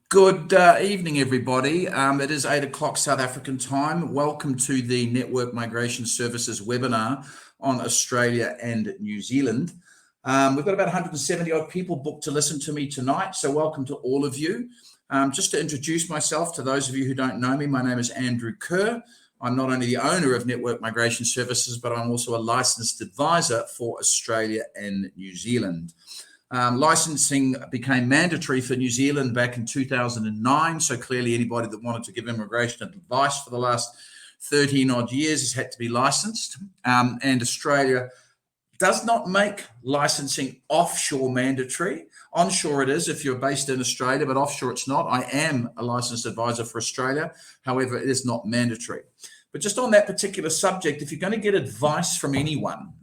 Good evening, everybody. It is 8 o'clock South African time. Welcome to the Network Migration Services webinar on Australia and New Zealand. We've got about 170 odd people booked to listen to me tonight, so welcome to all of you. Just to introduce myself to those of you who don't know me, my name is Andrew Kerr. I'm not only the owner of Network Migration Services, but I'm also a licensed advisor for Australia and New Zealand. Licensing became mandatory for New Zealand back in 2009. So clearly anybody that wanted to give immigration advice for the last 13 odd years has had to be licensed. And Australia does not make licensing offshore mandatory. Onshore it is if you're based in Australia, but offshore it's not. I am a licensed advisor for Australia. However, it is not mandatory. But just on that particular subject, if you're going to get advice from anyone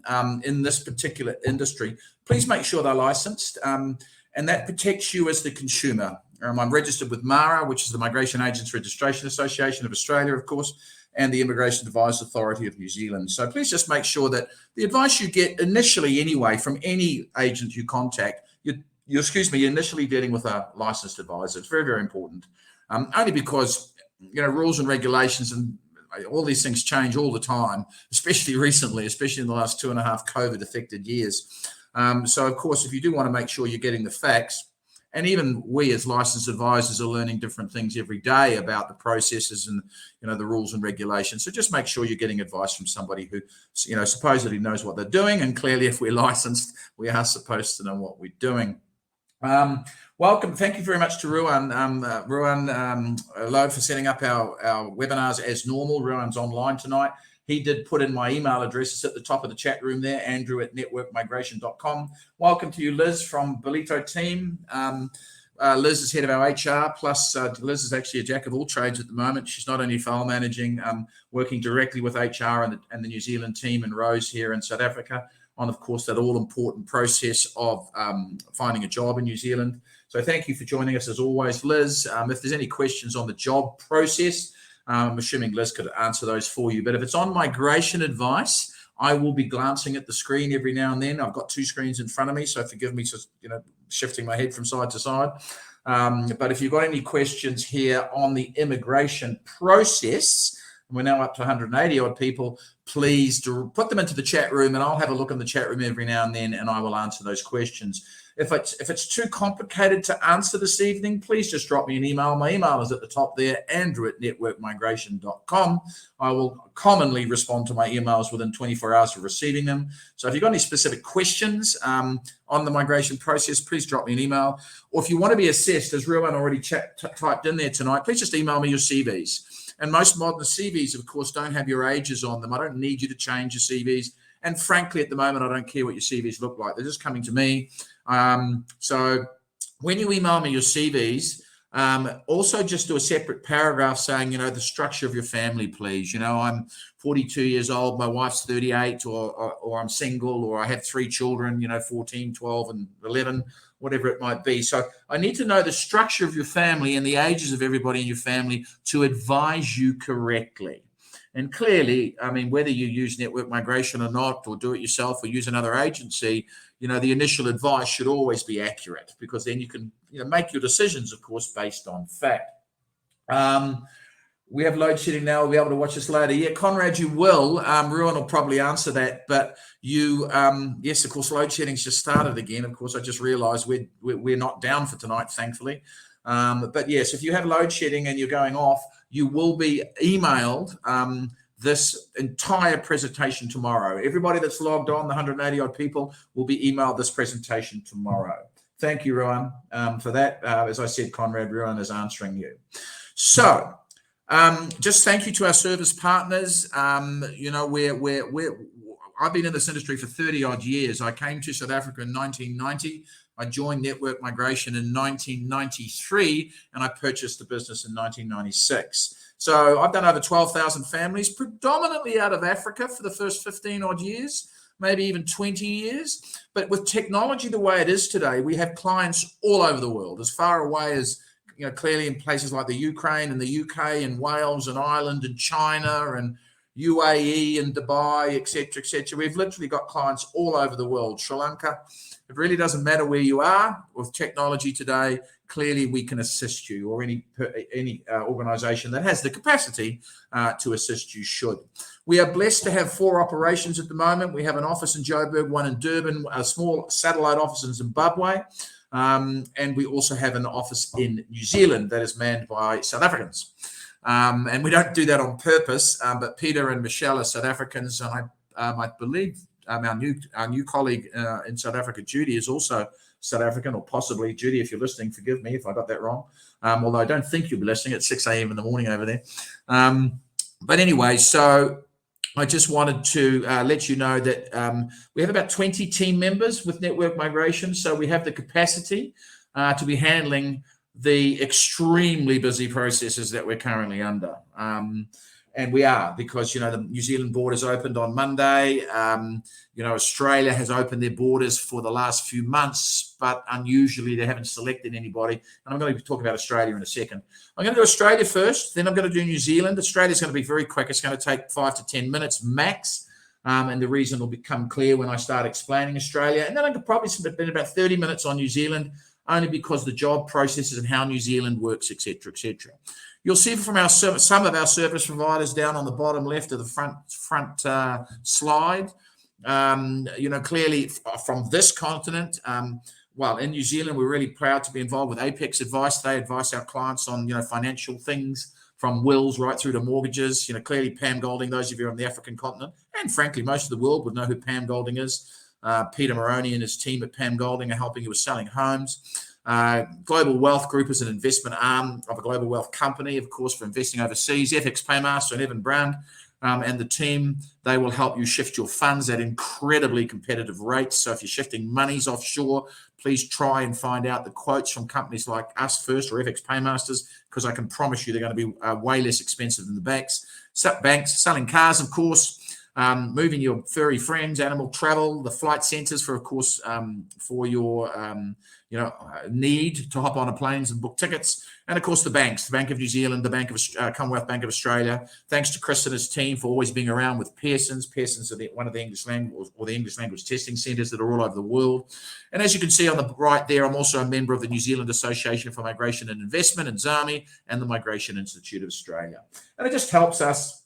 in this particular industry, please make sure they're licensed, and that protects you as the consumer. I'm registered with MARA, which is the Migration Agents Registration Association of Australia, of course, and the Immigration Advice Authority of New Zealand. So please just make sure that the advice you get initially anyway from any agent you contact, you're initially dealing with a licensed advisor. It's very, very important, only because, rules and regulations and all these things change all the time, especially recently, especially in the last 2.5 COVID-affected years. So, of course, if you do want to make sure you're getting the facts, and even we as licensed advisors are learning different things every day about the processes and, the rules and regulations. So just make sure you're getting advice from somebody who, supposedly knows what they're doing. And clearly, if we're licensed, we are supposed to know what we're doing. Welcome. Thank you very much to Ruan. Lowe for setting up our webinars as normal. Ruan's online tonight. He did put in my email address. It's at the top of the chat room there, andrew@networkmigration.com. Welcome to you, Liz from Belito team. Liz is head of our HR, plus Liz is actually a jack of all trades at the moment. She's not only file managing, working directly with HR and the New Zealand team and Rose here in South Africa on, of course, that all-important process of finding a job in New Zealand. So thank you for joining us as always, Liz. If there's any questions on the job process, I'm assuming Liz could answer those for you. But if it's on migration advice, I will be glancing at the screen every now and then. I've got 2 screens in front of me, so forgive me for shifting my head from side to side. But if you've got any questions here on the immigration process, and we're now up to 180 odd people, please put them into the chat room, and I'll have a look in the chat room every now and then, and I will answer those questions. If it's too complicated to answer this evening, please just drop me an email. My email is at the top there, andrew@networkmigration.com. I will commonly respond to my emails within 24 hours of receiving them. So if you've got any specific questions on the migration process, please drop me an email. Or if you want to be assessed, as Ruan already typed in there tonight, please just email me your CVs. And most modern CVs, of course, don't have your ages on them. I don't need you to change your CVs. And frankly, at the moment, I don't care what your CVs look like. They're just coming to me. So when you email me your CVs, also just do a separate paragraph saying, the structure of your family, please. I'm 42 years old, my wife's 38, or I'm single, or I have 3 children, 14, 12, and 11, whatever it might be. So I need to know the structure of your family and the ages of everybody in your family to advise you correctly. And clearly, whether you use network migration or not, or do it yourself or use another agency, the initial advice should always be accurate, because then you can make your decisions, of course, based on fact. We have load shedding now. We'll be able to watch this later. Yeah, Conrad, you will. Ruan will probably answer that. But yes, of course, load shedding's just started again. Of course, I just realised we're not down for tonight, thankfully. But yes, if you have load shedding and you're going off, you will be emailed this entire presentation tomorrow. Everybody that's logged on, the 180 odd people, will be emailed this presentation tomorrow. Thank you, Ruan, for that. As I said, Conrad, Ruan is answering you. So just thank you to our service partners. I've been in this industry for 30 odd years. I came to South Africa in 1990. I joined Network Migration in 1993, and I purchased the business in 1996. So I've done over 12,000 families, predominantly out of Africa for the first 15 odd years, maybe even 20 years. But with technology the way it is today, we have clients all over the world, as far away as, clearly in places like the Ukraine and the UK and Wales and Ireland and China and, UAE and Dubai, etc., etc. We've literally got clients all over the world. Sri Lanka. It really doesn't matter where you are with technology today. Clearly, we can assist you, or any organisation that has the capacity to assist you should. We are blessed to have 4 operations at the moment. We have an office in Joburg, one in Durban, a small satellite office in Zimbabwe, and we also have an office in New Zealand that is manned by South Africans. And we don't do that on purpose, but Peter and Michelle are South Africans, and I believe our new colleague in South Africa, Judy, is also South African, or possibly. Judy, if you're listening, forgive me if I got that wrong, although I don't think you'll be listening at 6 a.m. in the morning over there. But anyway, so I just wanted to let you know that we have about 20 team members with network migration, so we have the capacity to be handling the extremely busy processes that we're currently under. And we are, because, the New Zealand borders opened on Monday. Australia has opened their borders for the last few months, but unusually they haven't selected anybody. And I'm going to talk about Australia in a second. I'm going to do Australia first, then I'm going to do New Zealand. Australia's going to be very quick. It's going to take 5 to 10 minutes max. And the reason will become clear when I start explaining Australia. And then I could probably spend about 30 minutes on New Zealand, only because the job processes and how New Zealand works, etc., etc. You'll see from some of our service providers down on the bottom left of the front slide. Clearly from this continent. In New Zealand, we're really proud to be involved with Apex Advice. They advise our clients on financial things, from wills right through to mortgages. Clearly Pam Golding. Those of you on the African continent, and frankly most of the world, would know who Pam Golding is. Peter Maroney and his team at Pam Golding are helping you with selling homes. Global Wealth Group is an investment arm of a global wealth company, of course, for investing overseas. FX Paymaster and Evan Brown and the team, they will help you shift your funds at incredibly competitive rates. So if you're shifting monies offshore, please try and find out the quotes from companies like us first, or FX Paymasters, because I can promise you they're going to be way less expensive than the banks. Selling cars, of course. Moving your furry friends, animal travel, the flight centres for, of course, for your need to hop on a planes and book tickets, and of course the banks, the Bank of New Zealand, the Bank of Commonwealth Bank of Australia. Thanks to Chris and his team for always being around with Pearson's. Pearson's are one of the English language or the English language testing centres that are all over the world. And as you can see on the right there, I'm also a member of the New Zealand Association for Migration and Investment, and ZAMI, and the Migration Institute of Australia. And it just helps us.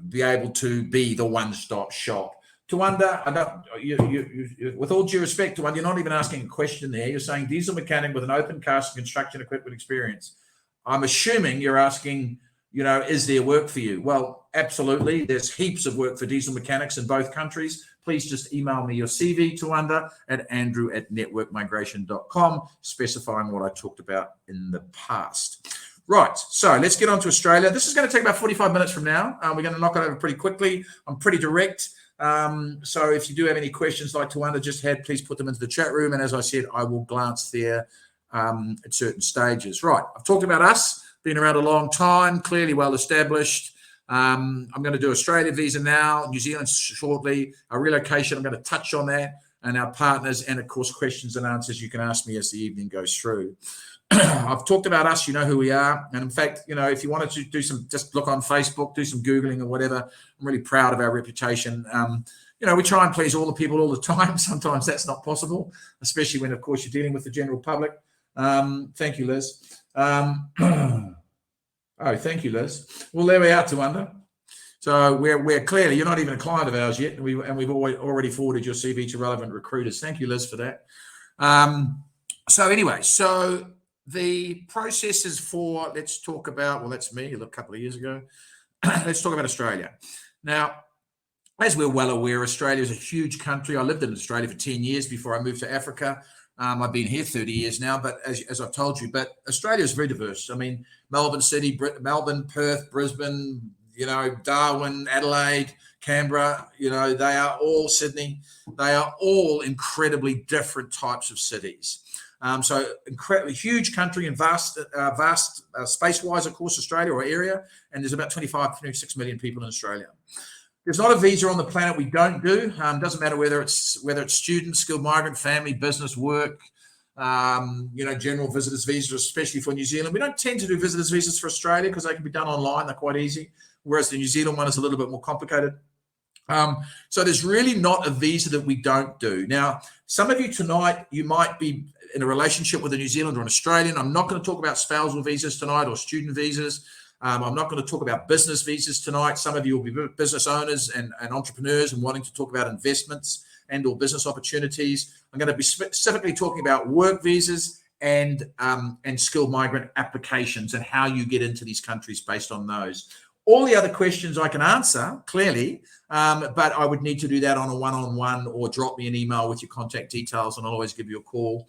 Be able to be the one-stop shop. Tawanda, with all due respect, Tawanda, you're not even asking a question there. You're saying diesel mechanic with an open cast construction equipment experience. I'm assuming you're asking, is there work for you? Well, absolutely. There's heaps of work for diesel mechanics in both countries. Please just email me your CV, Tawanda, at andrew@networkmigration.com, specifying what I talked about in the past. Right, so let's get on to Australia. This is going to take about 45 minutes from now. We're going to knock it over pretty quickly. I'm pretty direct. So if you do have any questions like Tawanda just had, please put them into the chat room. And as I said, I will glance there at certain stages. Right, I've talked about us, been around a long time, clearly well established. I'm going to do Australia visa now, New Zealand shortly, our relocation, I'm going to touch on that, and our partners, and of course, questions and answers you can ask me as the evening goes through. I've talked about us, you know who we are. And in fact, if you wanted to do just look on Facebook, do some Googling or whatever. I'm really proud of our reputation. We try and please all the people all the time. Sometimes that's not possible, especially when, of course, you're dealing with the general public. Thank you, Liz. Thank you, Liz. Well, there we are, Tawanda. So we're clearly, you're not even a client of ours yet. And we've already forwarded your CV to relevant recruiters. Thank you, Liz, for that. So the processes for, let's talk about, well, that's me a couple of years ago. Let's talk about Australia. Now, as we're well aware, Australia is a huge country. I lived in Australia for 10 years before I moved to Africa. I've been here 30 years now, but as I've told you, but Australia is very diverse. I mean, Melbourne City, Melbourne, Perth, Brisbane, Darwin, Adelaide, Canberra, they are all Sydney. They are all incredibly different types of cities. So incredibly huge country and vast space-wise, of course, Australia or area, and there's about 26 million people in Australia. There's not a visa on the planet we don't do. Doesn't matter whether it's student, skilled migrant, family, business, work, general visitors visas, especially for New Zealand. We don't tend to do visitors visas for Australia because they can be done online. They're quite easy, whereas the New Zealand one is a little bit more complicated. So there's really not a visa that we don't do. Now, some of you tonight, you might be in a relationship with a New Zealander or an Australian. I'm not going to talk about spousal visas tonight or student visas. I'm not going to talk about business visas tonight. Some of you will be business owners and entrepreneurs and wanting to talk about investments and or business opportunities. I'm going to be specifically talking about work visas and skilled migrant applications and how you get into these countries based on those. All the other questions I can answer clearly, but I would need to do that on a one-on-one or drop me an email with your contact details and I'll always give you a call.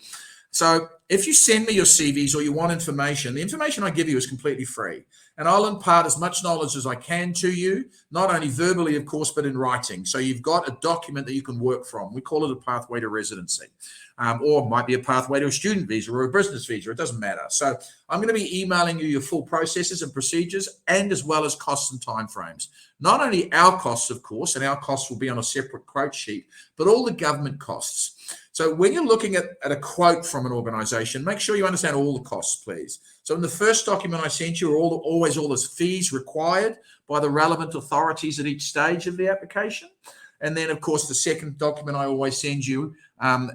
So if you send me your CVs or you want information, the information I give you is completely free. And I'll impart as much knowledge as I can to you, not only verbally, of course, but in writing. So you've got a document that you can work from. We call it a pathway to residency, or it might be a pathway to a student visa or a business visa. It doesn't matter. So I'm going to be emailing you your full processes and procedures and as well as costs and timeframes. Not only our costs, of course, and our costs will be on a separate quote sheet, but all the government costs. So when you're looking at a quote from an organization, make sure you understand all the costs, please. So in the first document I sent you are always all the fees required by the relevant authorities at each stage of the application. And then, of course, the second document I always send you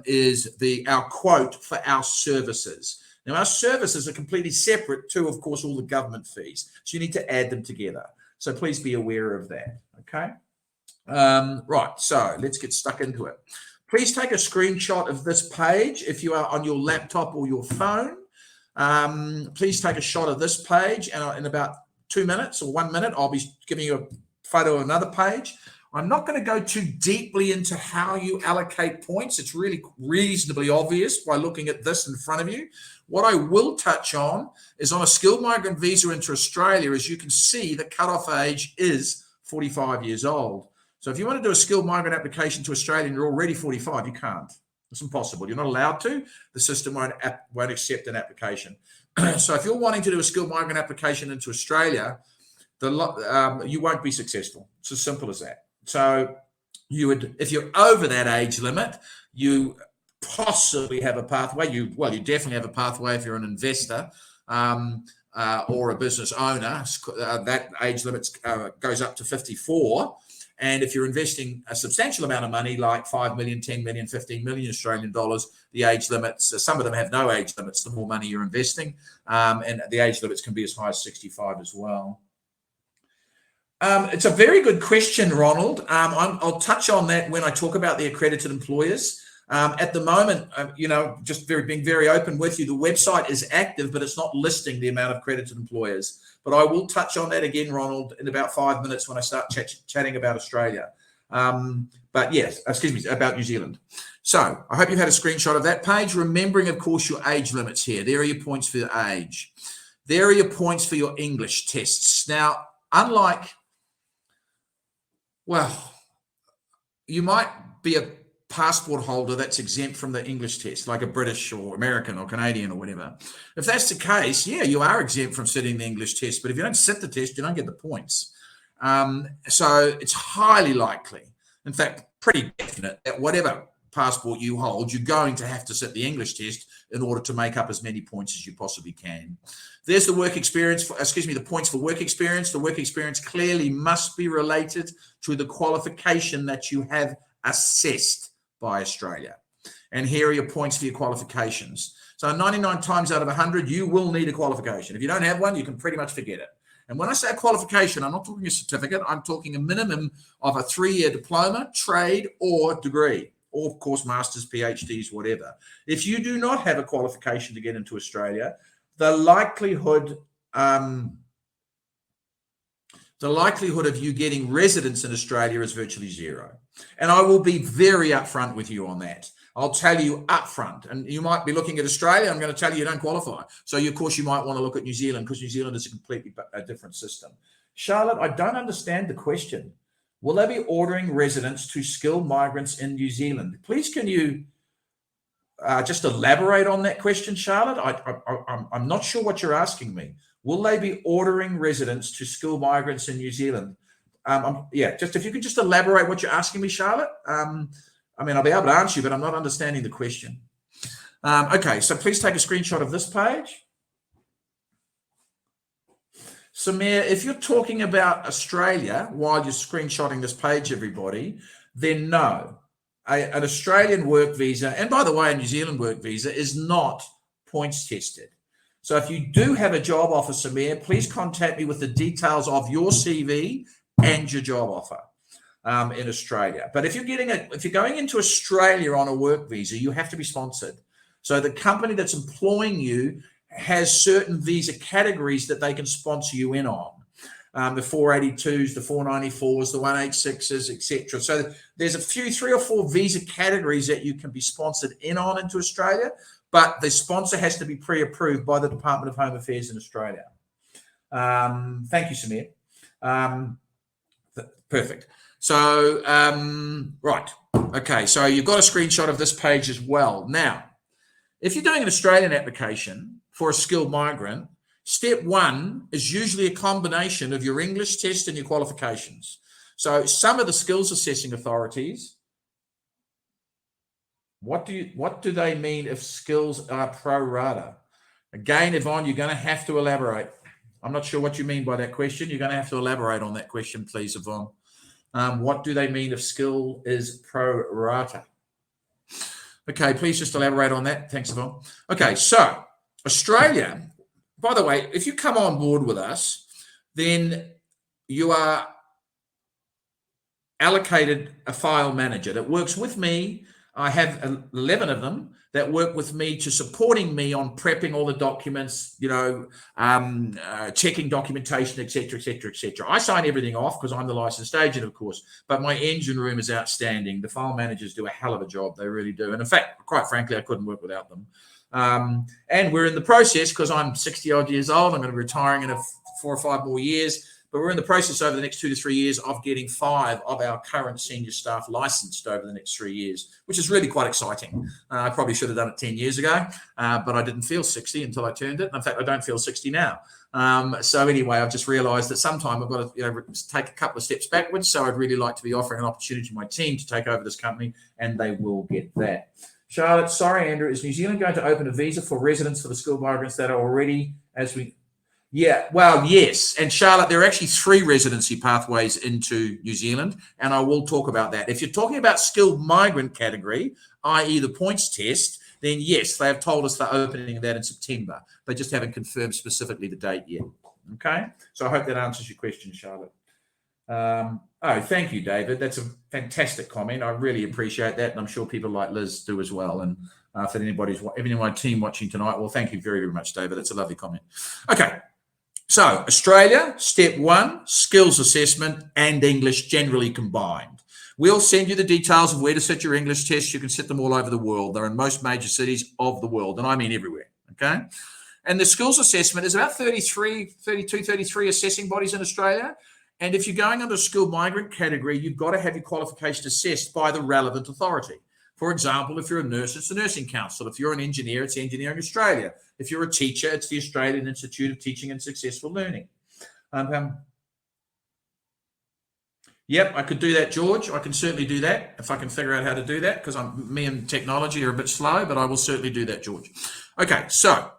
is our quote for our services. Now, our services are completely separate to, of course, all the government fees. So you need to add them together. So please be aware of that, okay? Right, so let's get stuck into it. Please take a screenshot of this page if you are on your laptop or your phone. Please take a shot of this page, and in about 2 minutes or 1 minute, I'll be giving you a photo of another page. I'm not going to go too deeply into how you allocate points. It's really reasonably obvious by looking at this in front of you. What I will touch on is on a skilled migrant visa into Australia, as you can see, the cutoff age is 45 years old. So if you want to do a skilled migrant application to Australia and you're already 45, you can't. It's impossible. You're not allowed to. The system won't accept an application. So if you're wanting to do a skilled migrant application into Australia, you won't be successful. It's as simple as that. So you would, if you're over that age limit, you possibly have a pathway. You definitely have a pathway if you're an investor or a business owner. That age limit goes up to 54. And if you're investing a substantial amount of money, like 5 million, 10 million, 15 million Australian dollars, the age limits, some of them have no age limits, the more money you're investing. And the age limits can be as high as 65 as well. It's a very good question, Ronald. I'll touch on that when I talk about the accredited employers. At the moment, just being very open with you, the website is active, but it's not listing the amount of accredited employers. But I will touch on that again, Ronald, in about 5 minutes when I start chatting about Australia. But yes, about New Zealand. So I hope you've had a screenshot of that page, remembering, of course, your age limits here. There are your points for your age. There are your points for your English tests. Now, you might be a passport holder that's exempt from the English test, like a British or American or Canadian or whatever. If that's the case, yeah, you are exempt from sitting the English test. But if you don't sit the test, you don't get the points. So it's highly likely, in fact, pretty definite, that whatever passport you hold, you're going to have to sit the English test in order to make up as many points as you possibly can. There's the work experience, the points for work experience. The work experience clearly must be related to the qualification that you have assessed by Australia. And here are your points for your qualifications. So 99 times out of 100, you will need a qualification. If you don't have one, you can pretty much forget it. And when I say a qualification, I'm not talking a certificate. I'm talking a minimum of a 3-year diploma, trade, or degree, or of course, masters, PhDs, whatever. If you do not have a qualification to get into Australia, the likelihood of you getting residence in Australia is virtually zero. And I will be very upfront with you on that. I'll tell you upfront. And you might be looking at Australia. I'm going to tell you don't qualify. So, of course, you might want to look at New Zealand because New Zealand is a completely different system. Charlotte, I don't understand the question. Will they be ordering residents to skilled migrants in New Zealand? Please, can you just elaborate on that question, Charlotte? I'm not sure what you're asking me. Will they be ordering residents to skilled migrants in New Zealand? Just if you could just elaborate what you're asking me, Charlotte. I'll be able to answer you, but I'm not understanding the question. Okay, so please take a screenshot of this page. Samir, if you're talking about Australia while you're screenshotting this page, everybody, then no. An Australian work visa, and by the way, a New Zealand work visa is not points tested. So if you do have a job offer, Samir, please contact me with the details of your CV and your job offer in Australia. But if you're going into Australia on a work visa, you have to be sponsored. So the company that's employing you has certain visa categories that they can sponsor you in on. The 482s, the 494s, the 186s, etc. So there's three or four visa categories that you can be sponsored in on into Australia, but the sponsor has to be pre-approved by the Department of Home Affairs in Australia. Thank you, Samir. Perfect. So, right. Okay, so you've got a screenshot of this page as well. Now, if you're doing an Australian application for a skilled migrant, step one is usually a combination of your English test and your qualifications. So some of the skills assessing authorities, what do they mean if skills are pro rata? Again, Yvonne, you're going to have to elaborate. I'm not sure what you mean by that question. You're going to have to elaborate on that question, please, Yvonne. What do they mean if skill is pro rata? Okay, please just elaborate on that. Thanks, Yvonne. Okay, so Australia, by the way, if you come on board with us, then you are allocated a file manager that works with me. I have 11 of them that work with me to supporting me on prepping all the documents, checking documentation, etc., etc., etc. I sign everything off because I'm the licensed agent, of course, but my engine room is outstanding. The file managers do a hell of a job. They really do. And in fact, quite frankly, I couldn't work without them. And we're in the process, because I'm 60 odd years old, I'm going to be retiring in 4 or 5 more years, but we're in the process over the next 2 to 3 years of getting 5 of our current senior staff licensed over the next 3 years, which is really quite exciting. I probably should have done it 10 years ago, but I didn't feel 60 until I turned it. And in fact, I don't feel 60 now. So anyway, I've just realized that sometime I've got to take a couple of steps backwards. So I'd really like to be offering an opportunity to my team to take over this company, and they will get that. Charlotte, sorry, Andrew, is New Zealand going to open a visa for residents for the skilled migrants that are already, Yeah, well, yes. And Charlotte, there are actually 3 residency pathways into New Zealand, and I will talk about that. If you're talking about skilled migrant category, i.e. the points test, then yes, they have told us they're opening that in September. They just haven't confirmed specifically the date yet. Okay? So I hope that answers your question, Charlotte. Thank you, David. That's a fantastic comment. I really appreciate that, and I'm sure people like Liz do as well. And for anyone in my team watching tonight, well, thank you very, very much, David. That's a lovely comment. Okay. So Australia, step 1, skills assessment and English generally combined. We'll send you the details of where to sit your English tests. You can sit them all over the world. They're in most major cities of the world, and I mean everywhere, okay? And the skills assessment is about 33 assessing bodies in Australia. And if you're going under a skilled migrant category, you've got to have your qualification assessed by the relevant authority. For example, if you're a nurse, it's the Nursing Council. If you're an engineer, it's Engineering Australia. If you're a teacher, it's the Australian Institute of Teaching and Successful Learning. Yep, I could do that, George. I can certainly do that if I can figure out how to do that, because me and technology are a bit slow, but I will certainly do that, George. Okay, so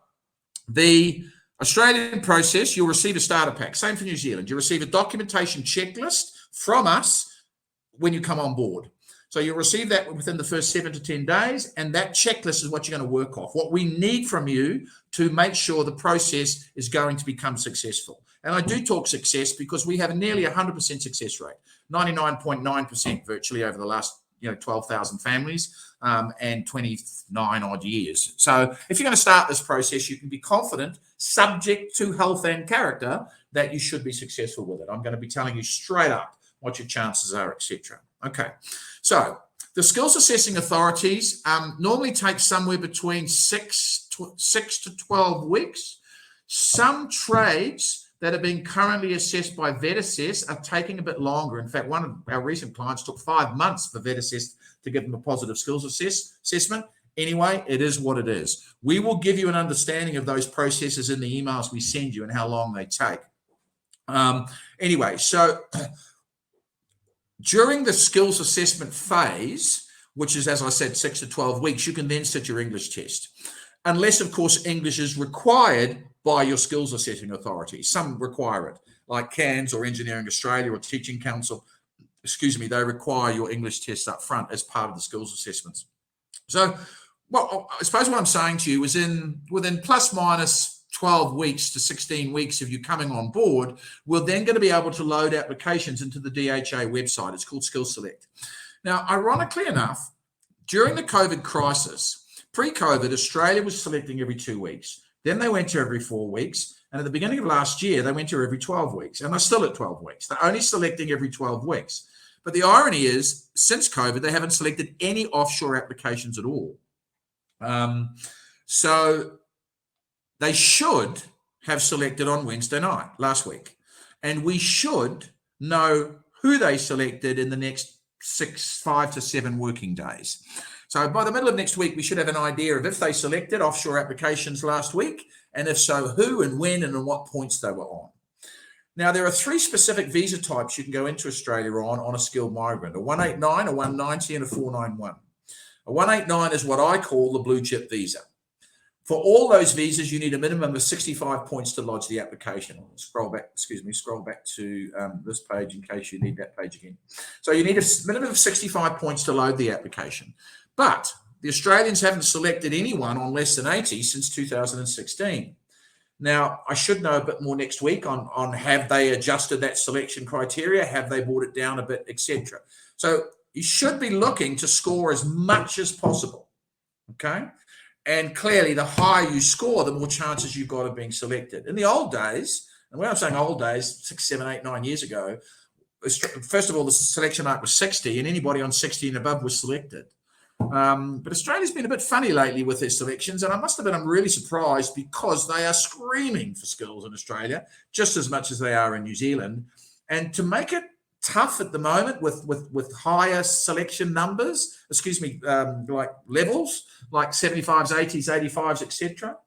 the Australian process, you'll receive a starter pack. Same for New Zealand. You receive a documentation checklist from us when you come on board. So you'll receive that within the first 7 to 10 days, and that checklist is what you're going to work off. What we need from you to make sure the process is going to become successful. And I do talk success because we have a nearly 100% success rate, 99.9% virtually over the last 12,000 families and 29 odd years. So if you're going to start this process, you can be confident, subject to health and character, that you should be successful with it. I'm going to be telling you straight up what your chances are, etc. Okay, so the skills assessing authorities normally take somewhere between 6 to 12 weeks. Some trades that are being currently assessed by VetAssess are taking a bit longer. In fact, one of our recent clients took 5 months for VetAssess to give them a positive skills assessment. Anyway, it is what it is. We will give you an understanding of those processes in the emails we send you and how long they take. Anyway, so during the skills assessment phase, which is, as I said, 6 to 12 weeks, you can then sit your English test. Unless, of course, English is required by your skills assessing authority. Some require it, like CANS or Engineering Australia or Teaching Council. Excuse me, they require your English test up front as part of the skills assessments. So, well, I suppose what I'm saying to you is within plus minus 12 weeks to 16 weeks of you coming on board, we're then going to be able to load applications into the DHA website. It's called Skills Select. Now, ironically enough, during the COVID crisis, pre-COVID, Australia was selecting every 2 weeks. Then they went to every 4 weeks. And at the beginning of last year, they went to every 12 weeks. And they're still at 12 weeks. They're only selecting every 12 weeks. But the irony is, since COVID, they haven't selected any offshore applications at all. So they should have selected on Wednesday night last week. And we should know who they selected in the next 5 to 7 working days. So by the middle of next week, we should have an idea of if they selected offshore applications last week, and if so, who and when and at what points they were on. Now, there are 3 specific visa types you can go into Australia on a skilled migrant: a 189, a 190, and a 491. A 189 is what I call the blue chip visa. For all those visas, you need a minimum of 65 points to lodge the application. Scroll back to this page in case you need that page again. So you need a minimum of 65 points to load the application. But the Australians haven't selected anyone on less than 80 since 2016. Now, I should know a bit more next week on have they adjusted that selection criteria, have they brought it down a bit, etc. So you should be looking to score as much as possible, okay? And clearly, the higher you score, the more chances you've got of being selected. In the old days, and when I'm saying old days, 6, 7, 8, 9 years ago, first of all, the selection mark was 60, and anybody on 60 and above was selected. But Australia's been a bit funny lately with their selections, and I'm really surprised because they are screaming for skills in Australia just as much as they are in New Zealand. And to make it tough at the moment with higher selection numbers, like levels, like 75s, 80s, 85s, etc.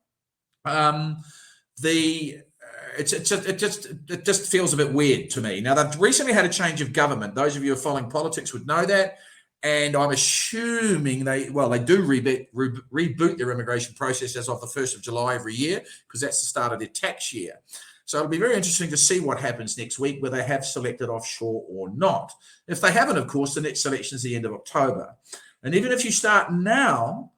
It just feels a bit weird to me. Now, they've recently had a change of government. Those of you who are following politics would know that. And I'm assuming they do reboot their immigration process as of the 1st of July every year, because that's the start of their tax year. So it'll be very interesting to see what happens next week, whether they have selected offshore or not. If they haven't, of course, the next election is the end of October. And even if you start now,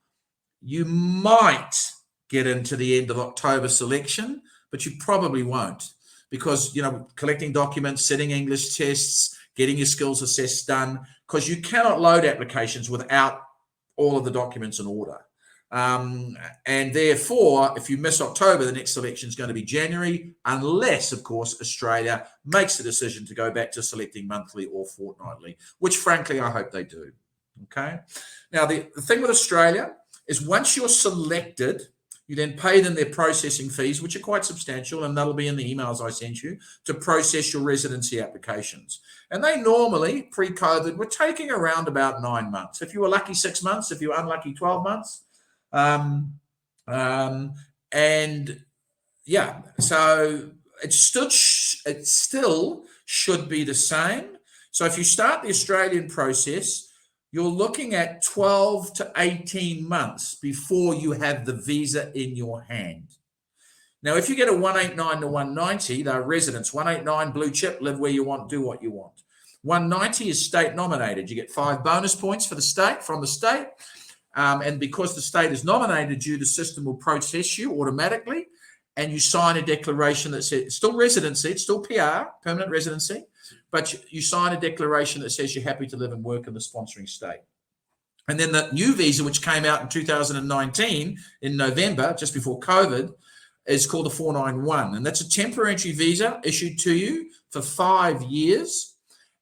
you might get into the end of October selection, but you probably won't, because, collecting documents, sitting English tests, getting your skills assessed done, because you cannot load applications without all of the documents in order. And therefore, if you miss October, the next selection is going to be January, unless, of course, Australia makes the decision to go back to selecting monthly or fortnightly, which, frankly, I hope they do. Okay. Now, the thing with Australia is once you're selected, you then pay them their processing fees, which are quite substantial, and that'll be in the emails I sent you, to process your residency applications. And they normally, pre-COVID, were taking around about 9 months. If you were lucky, 6 months. If you were unlucky, 12 months. So it still should be the same. So if you start the Australian process, you're looking at 12 to 18 months before you have the visa in your hand. Now, if you get a 189 to 190, they're residents. 189 blue chip, live where you want, do what you want. 190 is state nominated. You get 5 bonus points from the state. And because the state has nominated you, the system will process you automatically, and you sign a declaration that says it's still residency, it's still PR, permanent residency, but you sign a declaration that says you're happy to live and work in the sponsoring state. And then the new visa, which came out in 2019 in November, just before COVID, is called the 491. And that's a temporary entry visa issued to you for 5 years.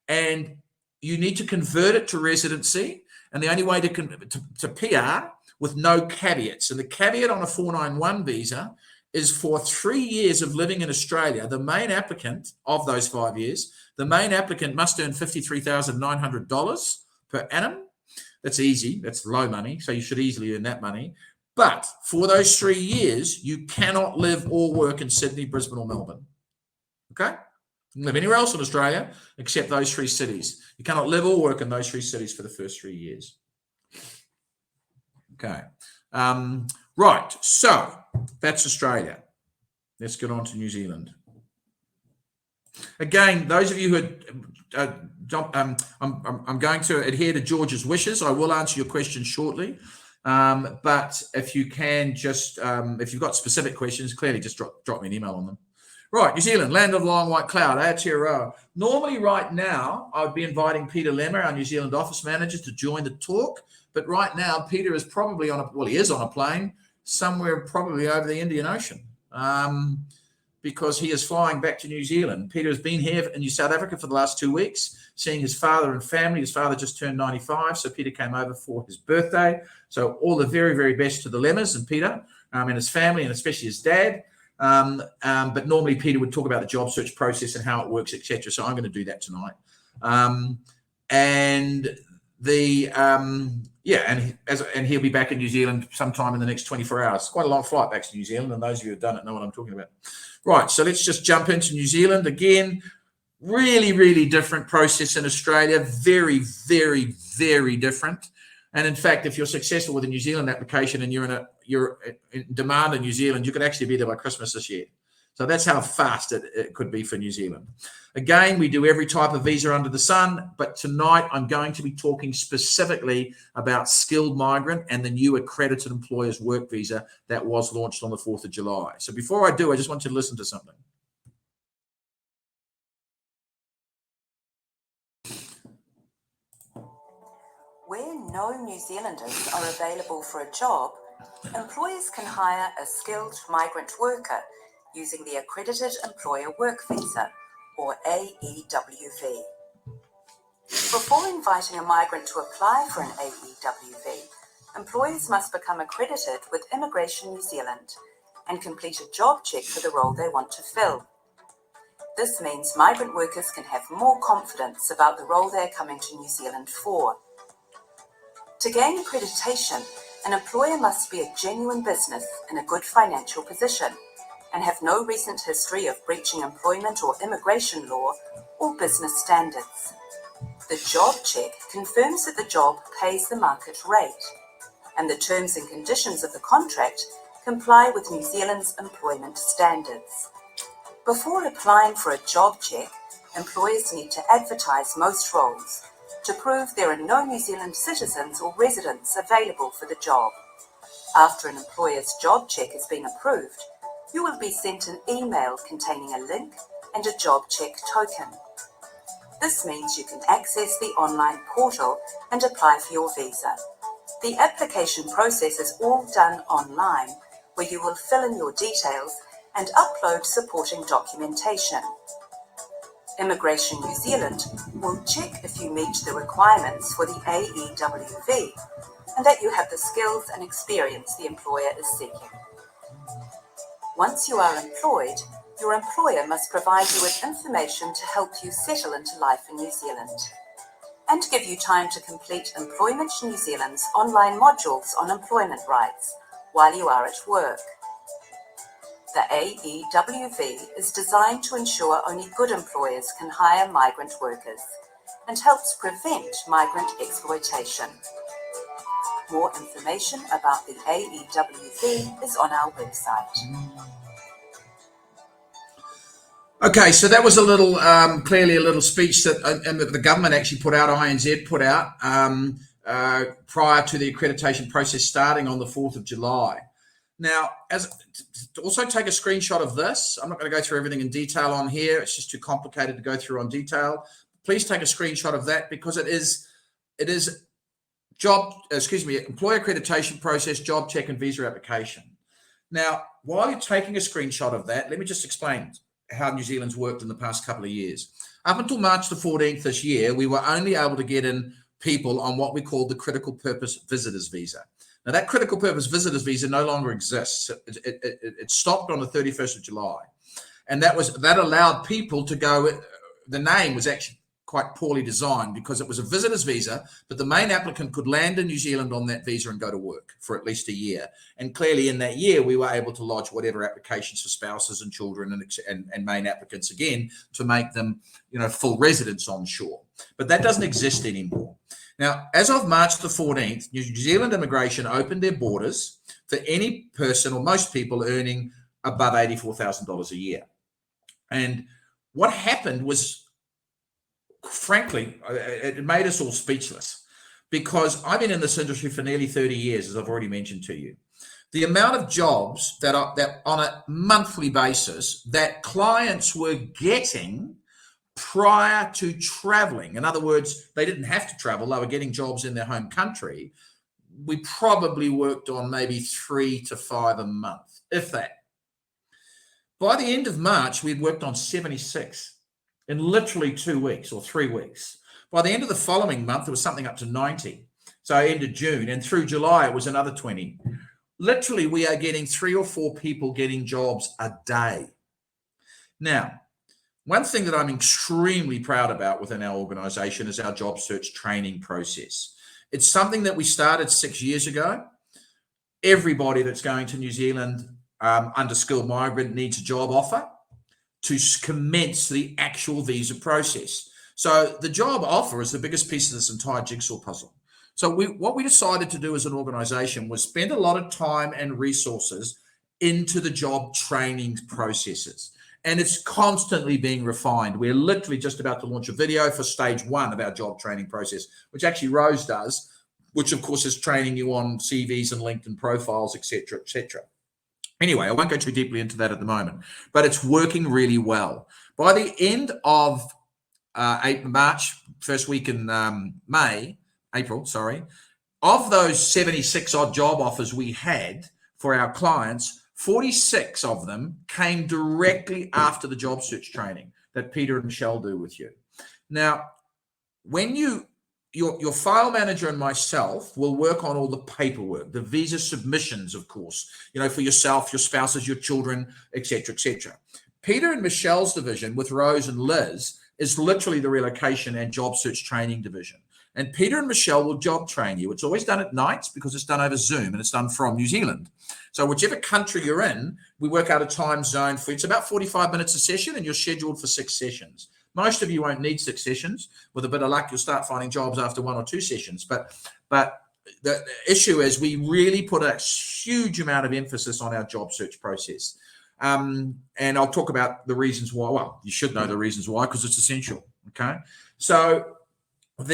And you need to convert it to residency. And the only way to PR with no caveats. And the caveat on a 491 visa is for 3 years of living in Australia, the main applicant of those 5 years, the main applicant must earn $53,900 per annum. That's easy. That's low money. So you should easily earn that money. But for those 3 years, you cannot live or work in Sydney, Brisbane, or Melbourne. Okay? You can live anywhere else in Australia except those 3 cities. You cannot live or work in those 3 cities for the first 3 years. Okay. Right. So that's Australia. Let's get on to New Zealand. Again, those of you who I'm going to adhere to George's wishes. I will answer your questions shortly. But if you can just, if you've got specific questions, clearly just drop me an email on them. Right, New Zealand, land of long white cloud, Aotearoa. Normally right now, I'd be inviting Peter Lemmer, our New Zealand office manager, to join the talk. But right now, Peter is probably he is on a plane somewhere probably over the Indian Ocean. Because he is flying back to New Zealand. Peter has been here in South Africa for the last 2 weeks, seeing his father and family. His father just turned 95, so Peter came over for his birthday. So all the very, very best to the Lemmers and Peter and his family, and especially his dad. But normally Peter would talk about the job search process and how it works, etc. So I'm going to do that tonight. And he'll be back in New Zealand sometime in the next 24 hours. It's quite a long flight back to New Zealand, and those of you who have done it know what I'm talking about. Right, so let's just jump into New Zealand again. Really, really different process in Australia. Very, very, very different. And in fact, if you're successful with a New Zealand application and you're in demand in New Zealand, you could actually be there by Christmas this year. So that's how fast it could be for New Zealand. Again, we do every type of visa under the sun, but tonight I'm going to be talking specifically about skilled migrant and the new accredited employers work visa that was launched on the 4th of July. So before I do, I just want you to listen to something. Where no New Zealanders are available for a job, employers can hire a skilled migrant worker using the Accredited Employer Work Visa, or AEWV. Before inviting a migrant to apply for an AEWV, employers must become accredited with Immigration New Zealand and complete a job check for the role they want to fill. This means migrant workers can have more confidence about the role they're coming to New Zealand for. To gain accreditation, an employer must be a genuine business in a good financial position and have no recent history of breaching employment or immigration law or business standards. The job check confirms that the job pays the market rate, and the terms and conditions of the contract comply with New Zealand's employment standards. Before applying for a job check, employers need to advertise most roles to prove there are no New Zealand citizens or residents available for the job. After an employer's job check has been approved, you will be sent an email containing a link and a job check token. This means you can access the online portal and apply for your visa. The application process is all done online, where you will fill in your details and upload supporting documentation. Immigration New Zealand will check if you meet the requirements for the AEWV and that you have the skills and experience the employer is seeking. Once you are employed, your employer must provide you with information to help you settle into life in New Zealand and give you time to complete Employment New Zealand's online modules on employment rights while you are at work. The AEWV is designed to ensure only good employers can hire migrant workers and helps prevent migrant exploitation. More information about the AEWV is on our website. Okay, so that was a little, clearly a little speech that the government actually put out, INZ put out, prior to the accreditation process starting on the 4th of July. Now, also take a screenshot of this. I'm not going to go through everything in detail on here. It's just too complicated to go through on detail. Please take a screenshot of that because it is employer accreditation process, job check, and visa application. Now, while you're taking a screenshot of that, let me just explain how New Zealand's worked in the past couple of years. Up until March the 14th this year, we were only able to get in people on what we call the critical purpose visitors visa. Now, that critical purpose visitors visa no longer exists. It stopped on the 31st of July. And that allowed people to go, the name was actually quite poorly designed because it was a visitor's visa, but the main applicant could land in New Zealand on that visa and go to work for at least a year. And clearly in that year, we were able to lodge whatever applications for spouses and children and main applicants again to make them, full residents on shore. But that doesn't exist anymore. Now, as of March the 14th, New Zealand Immigration opened their borders for any person or most people earning above $84,000 a year. And what happened was, frankly, it made us all speechless, because I've been in this industry for nearly 30 years, as I've already mentioned to you. The amount of jobs that on a monthly basis that clients were getting prior to traveling, in other words, they didn't have to travel, they were getting jobs in their home country. We probably worked on maybe 3 to 5 a month, if that. By the end of March, we'd worked on 76 in literally 2 weeks or 3 weeks. By the end of the following month, it was something up to 90. So end of June, and through July, it was another 20. Literally, we are getting 3 or 4 people getting jobs a day. Now, one thing that I'm extremely proud about within our organization is our job search training process. It's something that we started 6 years ago. Everybody that's going to New Zealand, underskilled migrant, needs a job offer to commence the actual visa process. So the job offer is the biggest piece of this entire jigsaw puzzle. So what we decided to do as an organization was spend a lot of time and resources into the job training processes. And it's constantly being refined. We're literally just about to launch a video for stage 1 of our job training process, which actually Rose does, which of course is training you on CVs and LinkedIn profiles, etc., etc. Anyway, I won't go too deeply into that at the moment, but it's working really well. By the end of March, first week in April, of those 76 odd job offers we had for our clients, 46 of them came directly after the job search training that Peter and Michelle do with you. Now, when your file manager and myself will work on all the paperwork, the visa submissions, of course, for yourself, your spouses, your children, etc., etc. Peter and Michelle's division with Rose and Liz is literally the relocation and job search training division. And Peter and Michelle will job train you. It's always done at nights because it's done over Zoom and it's done from New Zealand. So whichever country you're in, we work out a time zone for you. It's about 45 minutes a session and you're scheduled for 6 sessions. Most of you won't need 6 sessions. With a bit of luck, you'll start finding jobs after 1 or 2 sessions. But the issue is we really put a huge amount of emphasis on our job search process. And I'll talk about the reasons why. Well, you should know the reasons why because it's essential. Okay. So I'm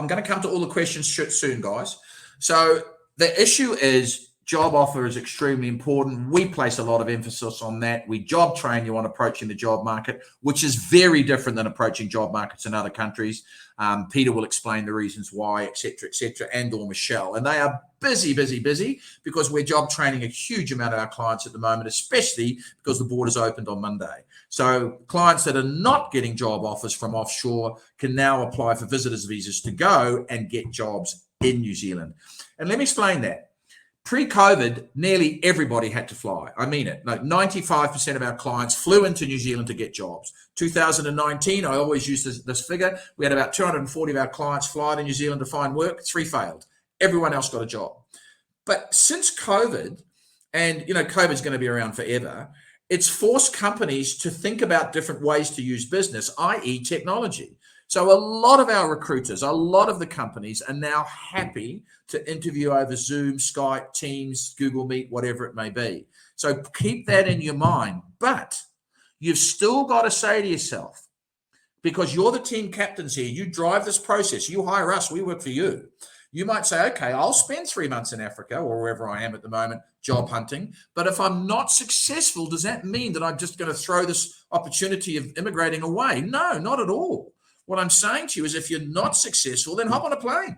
going to come to all the questions soon, guys. So the issue is job offer is extremely important. We place a lot of emphasis on that. We job train you on approaching the job market, which is very different than approaching job markets in other countries. Peter will explain the reasons why, et cetera, and or Michelle. And they are busy because we're job training a huge amount of our clients at the moment, especially because the borders opened on Monday. So clients that are not getting job offers from offshore can now apply for visitors visas to go and get jobs in New Zealand. And let me explain that. Pre-COVID, nearly everybody had to fly. I mean it. Like 95% of our clients flew into New Zealand to get jobs. 2019, I always use this figure. We had about 240 of our clients fly to New Zealand to find work. 3 failed. Everyone else got a job. But since COVID, and COVID's going to be around forever, it's forced companies to think about different ways to use business, i.e. technology. So a lot of our recruiters, a lot of the companies are now happy to interview over Zoom, Skype, Teams, Google Meet, whatever it may be. So keep that in your mind. But you've still got to say to yourself, because you're the team captains here, you drive this process, you hire us, we work for you. You might say, okay, I'll spend 3 months in Africa or wherever I am at the moment, job hunting. But if I'm not successful, does that mean that I'm just going to throw this opportunity of immigrating away? No, not at all. What I'm saying to you is if you're not successful, then hop on a plane.